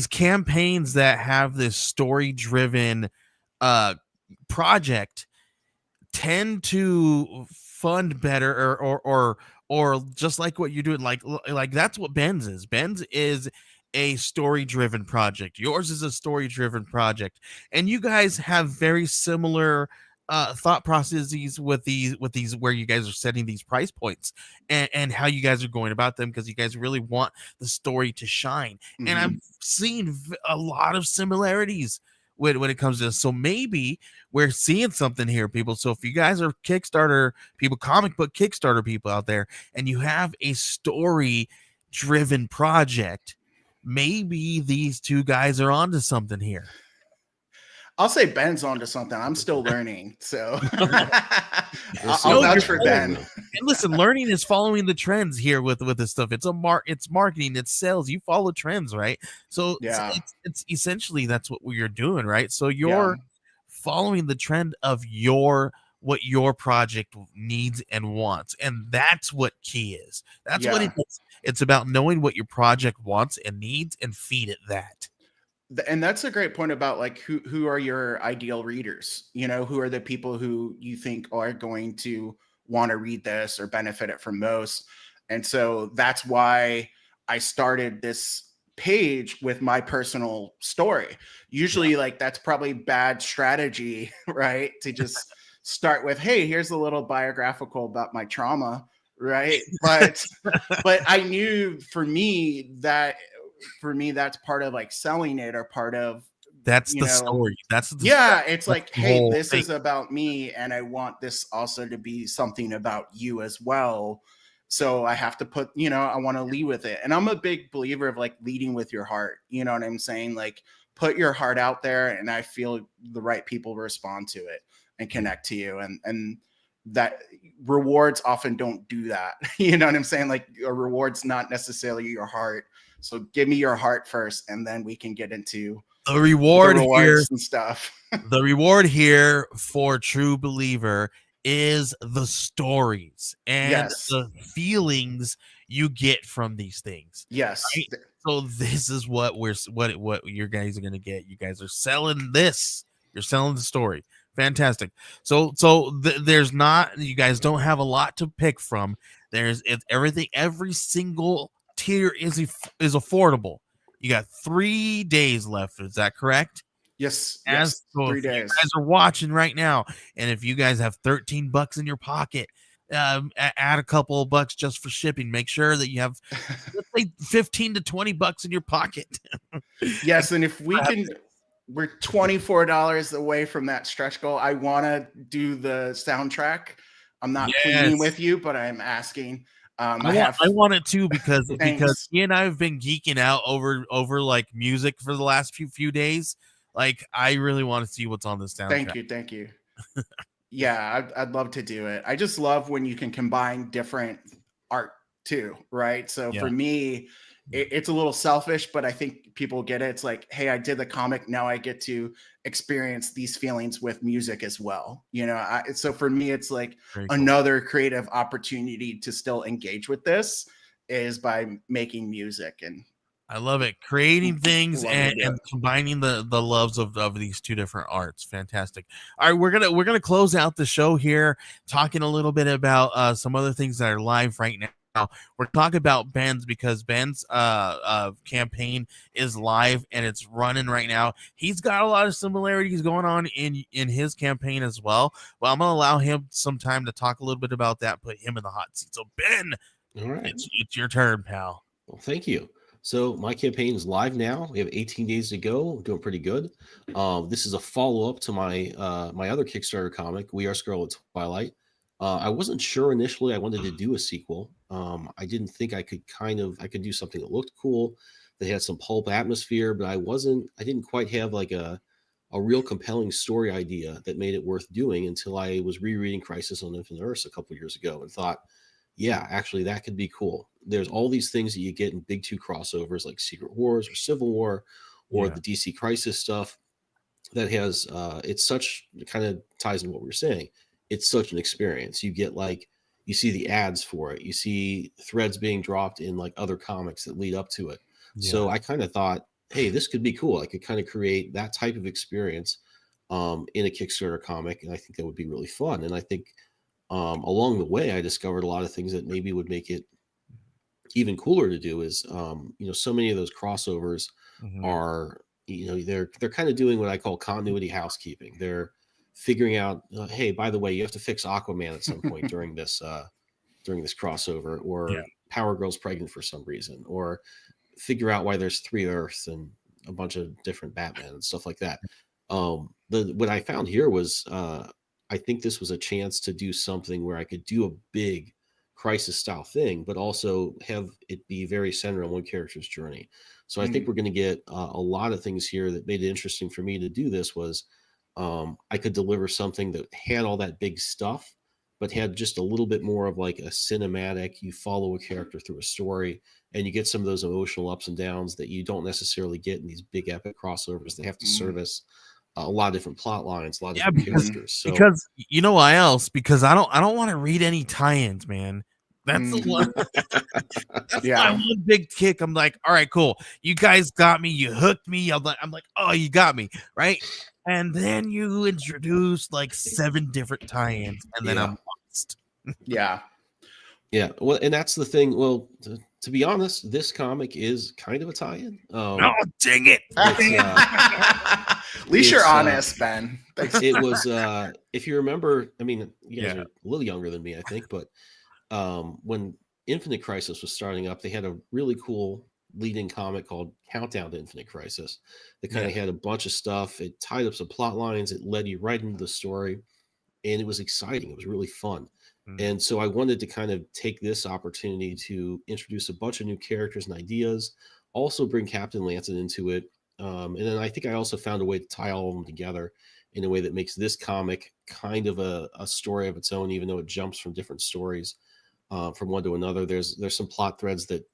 campaigns that have this story driven project tend to fund better or just like what you're doing, like that's what Ben's is. Ben's is a story driven project. Yours is a story driven project, and you guys have very similar thought processes with these where you guys are setting these price points and how you guys are going about them, because you guys really want the story to shine. And I'm seeing a lot of similarities when it comes to this. So maybe we're seeing something here, people. So if you guys are Kickstarter people, comic book Kickstarter people out there, and you have a story driven project, maybe these two guys are onto something here. I'll say Ben's onto something. I'm still learning, so I'll vouch for Ben. And listen, learning is following the trends here with this stuff. It's marketing, it's sales. You follow trends, right? So yeah, it's essentially that's what you're doing, right? So you're following the trend of what your project needs and wants, and that's what key is. That's what it is. It's about knowing what your project wants and needs and feed it that. And that's a great point about like who are your ideal readers? You know, who are the people who you think are going to want to read this or benefit it from most? And so that's why I started this page with my personal story. Usually, like that's probably bad strategy, right? To just start with, hey, here's a little biographical about my trauma, right? But I knew for me that's part of like selling it, or part of that's the story. It's like, hey, this is about me, and I want this also to be something about you as well. So I have to put, I want to lead with it. And I'm a big believer of like leading with your heart. You know what I'm saying? Like put your heart out there, and I feel the right people respond to it and connect to you. And that rewards often don't do that. You know what I'm saying? Like a reward's not necessarily your heart. So give me your heart first, and then we can get into the reward here and stuff. The reward here for True Believer is the stories and the feelings you get from these things. Yes. Right? So this is what what you guys are going to get. You guys are selling this. You're selling the story. Fantastic. So there's not, you guys don't have a lot to pick from. Everything, every single tier is affordable. You got 3 days left. Is that correct? Yes. 3 days. You guys are watching right now, and if you guys have $13 in your pocket, add a couple of bucks just for shipping. Make sure that you have, let's say, $15 to $20 in your pocket. Yes, and if we can, we're $24 away from that stretch goal. I want to do the soundtrack. I'm not pleading with you, but I'm asking. I want it too, because he and I have been geeking out over like music for the last few days. Like I really want to see what's on this soundtrack. Thank you. Yeah, I'd love to do it. I just love when you can combine different art too, right? So for me, it's a little selfish, but I think people get it. It's like, hey, I did the comic, now I get to experience these feelings with music as well. So for me, it's like another creative opportunity to still engage with this is by making music. And I love it. Creating things and combining the loves of these two different arts. Fantastic. All right, we're gonna close out the show here, talking a little bit about some other things that are live right now. now. We're talking about Ben's because Ben's campaign is live and it's running right now. He's got a lot of similarities going on in his campaign as well. Well, I'm gonna allow him some time to talk a little bit about that, put him in the hot seat. So Ben, All right. it's your turn, pal. Well, thank you. So my campaign is live now. We have 18 days to go. Doing pretty good. This is a follow up to my my other Kickstarter comic, We Are Scarlet Twilight. I wasn't sure initially I wanted to do a sequel. I didn't think I could do something that looked cool, that had some pulp atmosphere, but I didn't quite have like a real compelling story idea that made it worth doing until I was rereading Crisis on Infinite Earths a couple years ago and thought, yeah, actually that could be cool. There's all these things that you get in big two crossovers like Secret Wars or Civil War or the DC Crisis stuff that has it kind of ties into what we were saying. It's such an experience. You get you see the ads for it. You see threads being dropped in like other comics that lead up to it. Yeah. So I kind of thought, hey, this could be cool. I could kind of create that type of experience in a Kickstarter comic. And I think that would be really fun. And I think along the way, I discovered a lot of things that maybe would make it even cooler to do is, so many of those crossovers are, they're kind of doing what I call continuity housekeeping. They're figuring out, hey, by the way, you have to fix Aquaman at some point during this crossover, or Power Girl's pregnant for some reason, or figure out why there's 3 Earths and a bunch of different Batman and stuff like that. What I found here was, I think this was a chance to do something where I could do a big Crisis style thing, but also have it be very centered on one character's journey. So I think we're going to get a lot of things here that made it interesting for me to do this was I could deliver something that had all that big stuff, but had just a little bit more of like a cinematic, you follow a character through a story and you get some of those emotional ups and downs that you don't necessarily get in these big epic crossovers. They have to service a lot of different plot lines, a lot of different characters. So, because you know why else? Because I don't want to read any tie-ins, man. That's the one. That's my one big kick. I'm like, all right, cool. You guys got me. You hooked me. I'm like, oh, you got me, right? And then you introduced like 7 different tie-ins, and then I'm lost. Yeah. Well, and that's the thing. Well, to be honest, this comic is kind of a tie-in. Oh, dang it! At least you're honest, Ben. It was, if you remember, I mean, you guys are a little younger than me, I think, but when Infinite Crisis was starting up, they had a really cool lead-in comic called Countdown to Infinite Crisis that kind of had a bunch of stuff. It tied up some plot lines. It led you right into the story, and it was exciting. It was really fun. And so I wanted to kind of take this opportunity to introduce a bunch of new characters and ideas, also bring Captain Lancet into it. And then I think I also found a way to tie all of them together in a way that makes this comic kind of a story of its own, even though it jumps from different stories from one to another. There's some plot threads that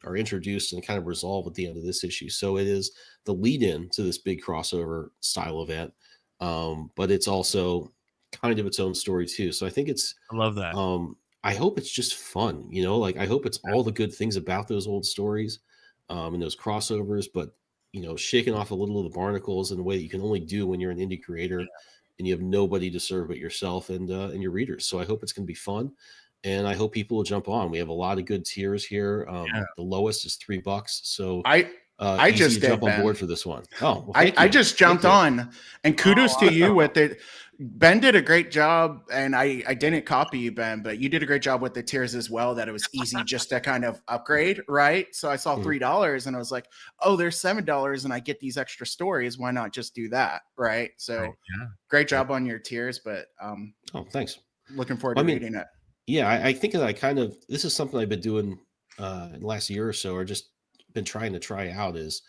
are introduced and kind of resolve at the end of this issue. So it is the lead in to this big crossover style event. But it's also kind of its own story too. So I think I love that. I hope it's just fun, like I hope it's all the good things about those old stories and those crossovers, but shaking off a little of the barnacles in a way that you can only do when you're an indie creator and you have nobody to serve but yourself and your readers. So I hope it's going to be fun. And I hope people will jump on. We have a lot of good tiers here. The lowest is $3. So I just jump on board for this one. Oh, well, I just jumped on, and kudos to you with it. Ben did a great job, and I didn't copy you, Ben, but you did a great job with the tiers as well, that it was easy just to kind of upgrade, right? So I saw $3 and I was like, oh, there's $7 and I get these extra stories. Why not just do that, right? So great job on your tiers, but oh, thanks. Looking forward to reading it. Yeah, I think that this is something I've been doing in the last year or so, or just been trying to try out, is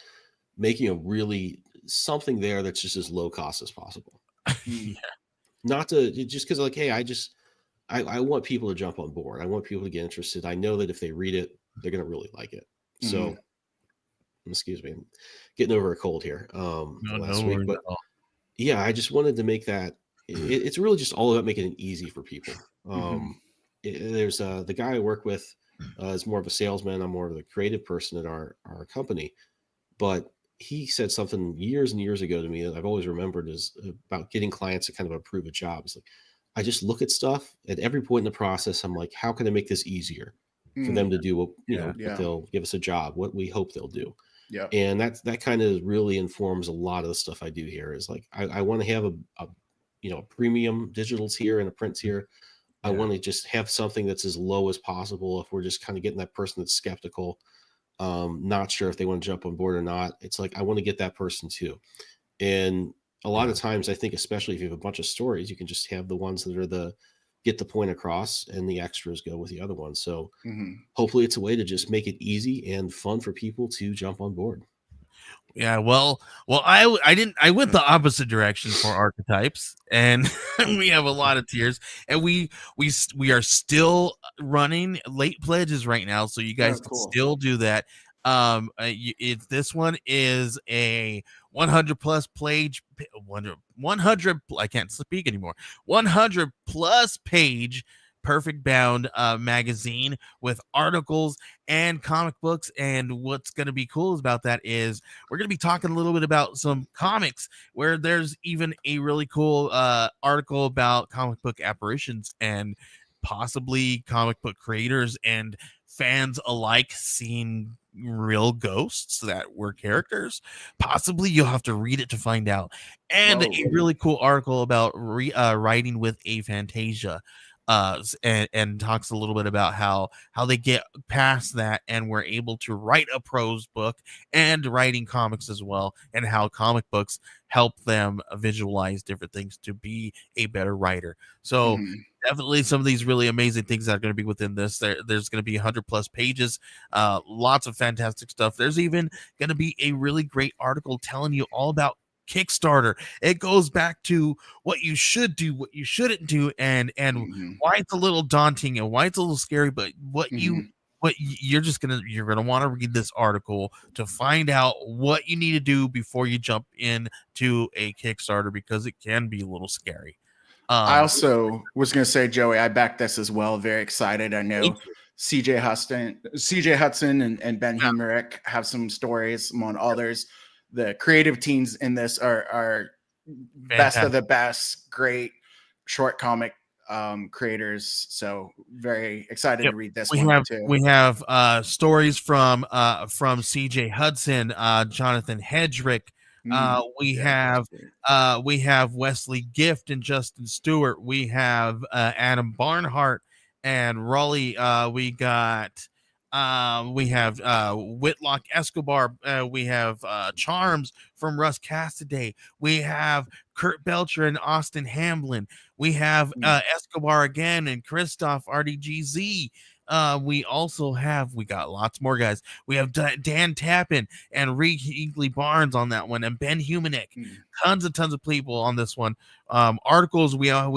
making something there that's just as low cost as possible. Not to just because like, hey, I want people to jump on board. I want people to get interested. I know that if they read it, they're going to really like it. So, excuse me, I'm getting over a cold here last week, but yeah, I just wanted to make that. It's really just all about making it easy for people. There's the guy I work with is more of a salesman. I'm more of the creative person at our company, but he said something years and years ago to me that I've always remembered, is about getting clients to kind of approve a job. It's like, I just look at stuff at every point in the process. I'm like, how can I make this easier? for them to do what what Yeah. they'll give us a job, what we hope they'll do. Yeah. And that kind of really informs a lot of the stuff I do here. Is like I want to have a premium digital tier and a print tier. I want to just have something that's as low as possible. If we're just kind of getting that person that's skeptical, not sure if they want to jump on board or not, it's like I want to get that person too. And a lot of times, I think, especially if you have a bunch of stories, you can just have the ones that are get the point across, and the extras go with the other ones. So hopefully, it's a way to just make it easy and fun for people to jump on board. Yeah, well, I went the opposite direction for archetypes, and we have a lot of tiers, and we are still running late pledges right now, so you guys can still do that. This one is a 100 plus page 100 I can't speak anymore 100 plus page perfect bound magazine with articles and comic books. And what's going to be cool about that is we're going to be talking a little bit about some comics, where there's even a really cool article about comic book apparitions and possibly comic book creators and fans alike seeing real ghosts that were characters. Possibly you'll have to read it to find out. And a really cool article about writing with aphantasia, and talks a little bit about how they get past that and we're able to write a prose book and writing comics as well, and how comic books help them visualize different things to be a better writer. So definitely some of these really amazing things that are going to be within this. There's going to be 100 plus pages, lots of fantastic stuff. There's even going to be a really great article telling you all about Kickstarter. It goes back to what you should do, what you shouldn't do, and why it's a little daunting and why it's a little scary, but you're gonna want to read this article to find out what you need to do before you jump into a Kickstarter, because it can be a little scary. I also was going to say, Joey, I back this as well. Very excited. I know CJ Hudson and Ben Humerick have some stories, among others. The creative teams in this are best of the best, great short comic creators. So very excited to read this one too. We have stories from CJ Hudson, Jonathan Hedrick. We have Wesley Gift and Justin Stewart. We have Adam Barnhart and Raleigh. We have Whitlock Escobar. We have Charms from Russ Cassidy. We have Kurt Belcher and Austin Hamlin. We have Escobar again and Christoph RDGZ. We got lots more guys. We have Dan Tappan and Reed Eagley Barnes on that one, and Ben Humanick. Tons of people on this one. Articles we have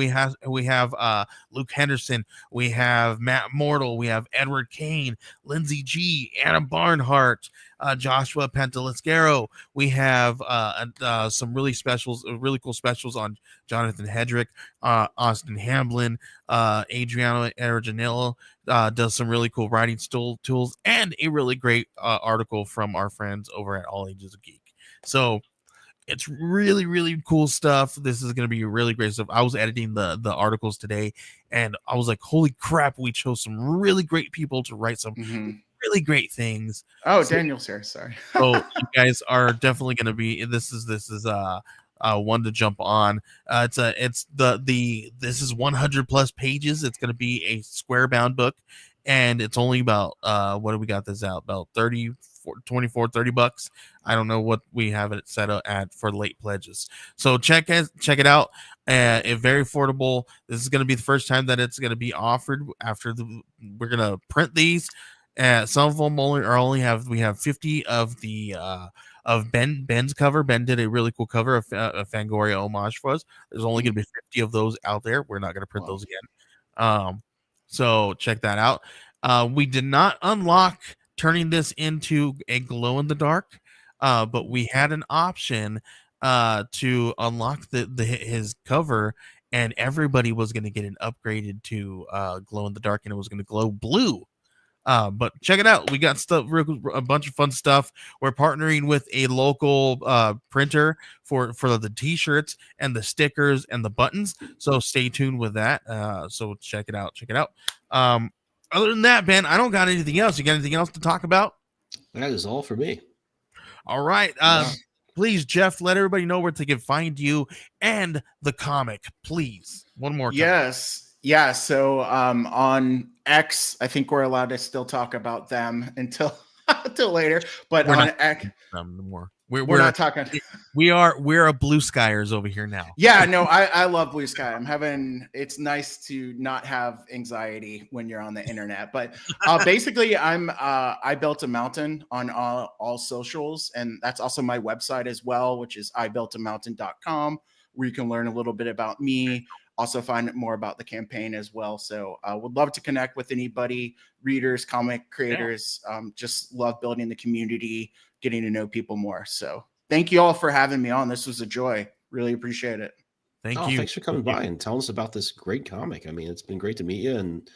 Luke Henderson. We have Matt Mortal. We have Edward Kane, Lindsay G, Adam Barnhart, Joshua Pantalescaro. We have some really cool specials on Jonathan Hedrick, Austin Hamlin, Adriano Aragonillo. Does some really cool writing tools, and a really great article from our friends over at All Ages of Geek. So it's really, really cool stuff. This is going to be really great stuff. I was editing the articles today, and I was like, holy crap, we chose some really great people to write some really great things. Daniel's here. Sorry. So you guys are definitely going to be, this is one to jump on. This is 100 plus pages. It's going to be a square bound book, and it's only about what do we got this out about $30 bucks. I don't know what we have it set up at for late pledges, so check it out. It's very affordable. This is going to be the first time that it's going to be offered. We're going to print these. Some of them we have 50 of the of Ben's cover. Ben did a really cool cover of Fangoria homage for us. There's only going to be 50 of those out there. We're not going to print those again. So check that out. We did not unlock turning this into a glow in the dark, but we had an option to unlock his cover, and everybody was going to get an upgraded to glow in the dark, and it was going to glow blue. But check it out. We got a bunch of fun stuff. We're partnering with a local printer for the t-shirts and the stickers and the buttons. So stay tuned with that. So check it out. Other than that, Ben, I don't got anything else. You got anything else to talk about? That is all for me. All right. Please, Jeff, let everybody know where they can find you and the comic, please. One more time. Yes. Yeah. So on X, I think we're allowed to still talk about them until later. But We're on not X, no more. we're not talking. We're a blue skyers over here now. Yeah, no, I love Blue Sky. It's nice to not have anxiety when you're on the internet. But basically, I built a mountain on all socials, and that's also my website as well, which is ibuiltamountain.com, where you can learn a little bit about me, also find more about the campaign as well. So I would love to connect with anybody, readers, comic creators. Just love building the community, getting to know people more. So thank you all for having me on. This was a joy. Really appreciate it. Thank you. Thanks for coming by and telling us about this great comic. I mean, it's been great to meet you, and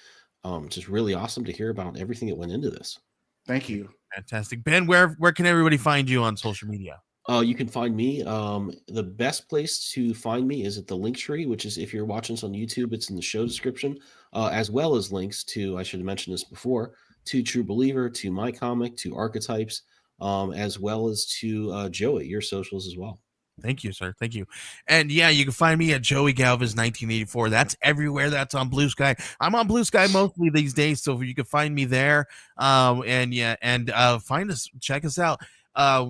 just really awesome to hear about everything that went into this. Thank you. Fantastic. Ben, where can everybody find you on social media? You can find me. The best place to find me is at the Linktree, which is, if you're watching this on YouTube, it's in the show description, as well as links to, I should have mentioned this before, to True Believer, to my comic, to Archetypes, as well as to Joey, your socials as well. Thank you, sir. Thank you. And yeah, you can find me at Joey Galvez 1984. That's everywhere. That's on Blue Sky. I'm on Blue Sky mostly these days, so you can find me there. And find us, check us out.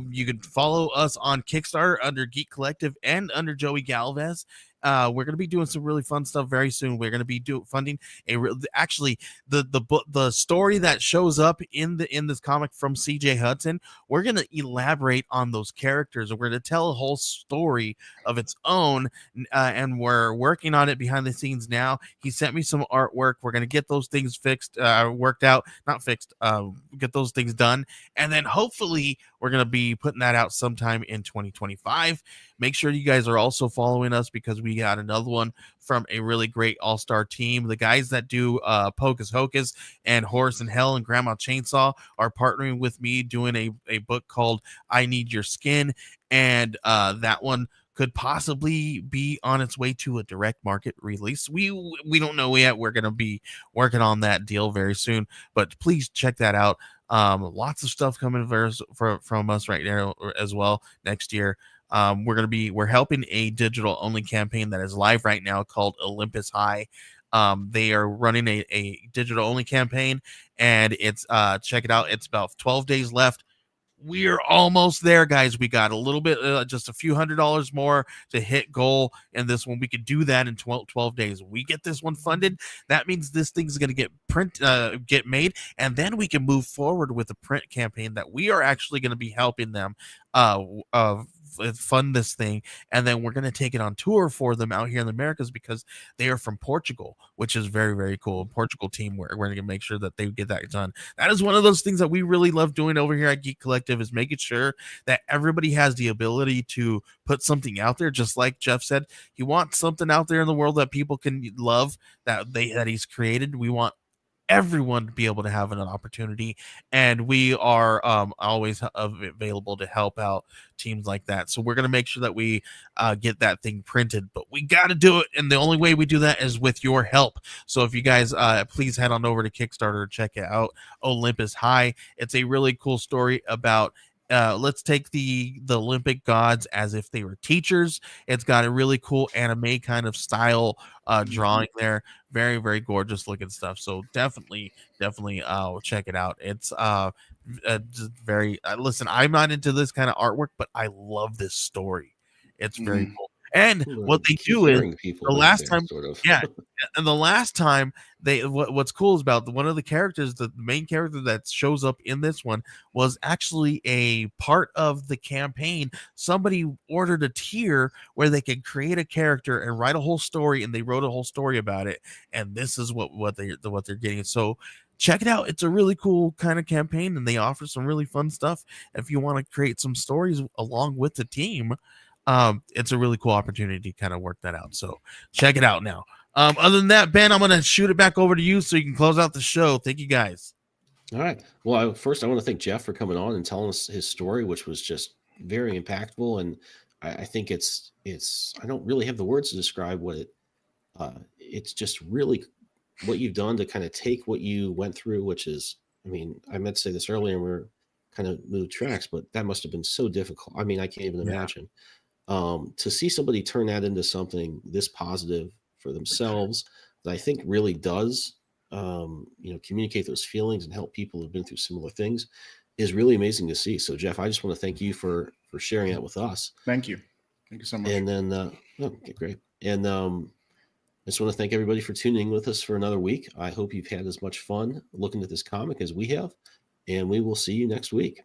You can follow us on Kickstarter under Geek Collective and under Joey Galvez. We're going to be doing some really fun stuff very soon. We're going to be funding actually the story that shows up in this comic from CJ Hudson. We're going to elaborate on those characters, and we're going to tell a whole story of its own. And we're working on it behind the scenes now. He sent me some artwork. We're going to get those things fixed, worked out, not fixed, get those things done. And then hopefully we're going to be putting that out sometime in 2025. Make sure you guys are also following us, because we got another one from a really great all-star team. The guys that do Pocus Hocus and Horse and Hell and Grandma Chainsaw are partnering with me doing a book called I Need Your Skin. And that one could possibly be on its way to a direct market release. We don't know yet. We're going to be working on that deal very soon, but please check that out. Lots of stuff coming from us right now as well next year. We're helping a digital only campaign that is live right now called Olympus High. They are running a digital only campaign, and it's check it out. It's about 12 days left. We're almost there, guys. We got a little bit, just a few $100s more to hit goal in this one. We could do that in 12 days. We get this one funded. That means this thing's going to get made, and then we can move forward with a print campaign that we are actually going to be helping them fund this thing, and then we're going to take it on tour for them out here in the Americas, because they are from Portugal, which is very, very cool. Portugal team, we're going to make sure that they get that done. That is one of those things that we really love doing over here at Geek Collective, is making sure that everybody has the ability to put something out there. Just like Jeff said, he wants something out there in the world that people can love, that he's created. We want everyone to be able to have an opportunity, and we are always available to help out teams like that. So we're going to make sure that we get that thing printed, but we got to do it, and the only way we do that is with your help. So if you guys please head on over to Kickstarter, check it out, Olympus High. It's a really cool story about let's take the Olympic gods as if they were teachers. It's got a really cool anime kind of style drawing there. Very, very gorgeous looking stuff. So definitely check it out. It's just very listen, I'm not into this kind of artwork, but I love this story. It's very cool. And what they do is the last time, yeah, and the last time what's cool is about one of the characters, the main character that shows up in this one was actually a part of the campaign. Somebody ordered a tier where they could create a character and write a whole story, and they wrote a whole story about it. And this is what they're getting. So check it out. It's a really cool kind of campaign, and they offer some really fun stuff. If you want to create some stories along with the team, it's a really cool opportunity to kind of work that out. So check it out now. Other than that, Ben, I'm going to shoot it back over to you so you can close out the show. Thank you, guys. All right. Well, first, I want to thank Jeff for coming on and telling us his story, which was just very impactful. And I think it's I don't really have the words to describe what it's just really what you've done to kind of take what you went through, which is, I mean, I meant to say this earlier, and we're kind of moved tracks, but that must have been so difficult. I mean, I can't even imagine. To see somebody turn that into something this positive for themselves, that I think really does, communicate those feelings and help people who've been through similar things, is really amazing to see. So, Jeff, I just want to thank you for sharing that with us. Thank you so much. And then, okay, great. And I just want to thank everybody for tuning in with us for another week. I hope you've had as much fun looking at this comic as we have, and we will see you next week.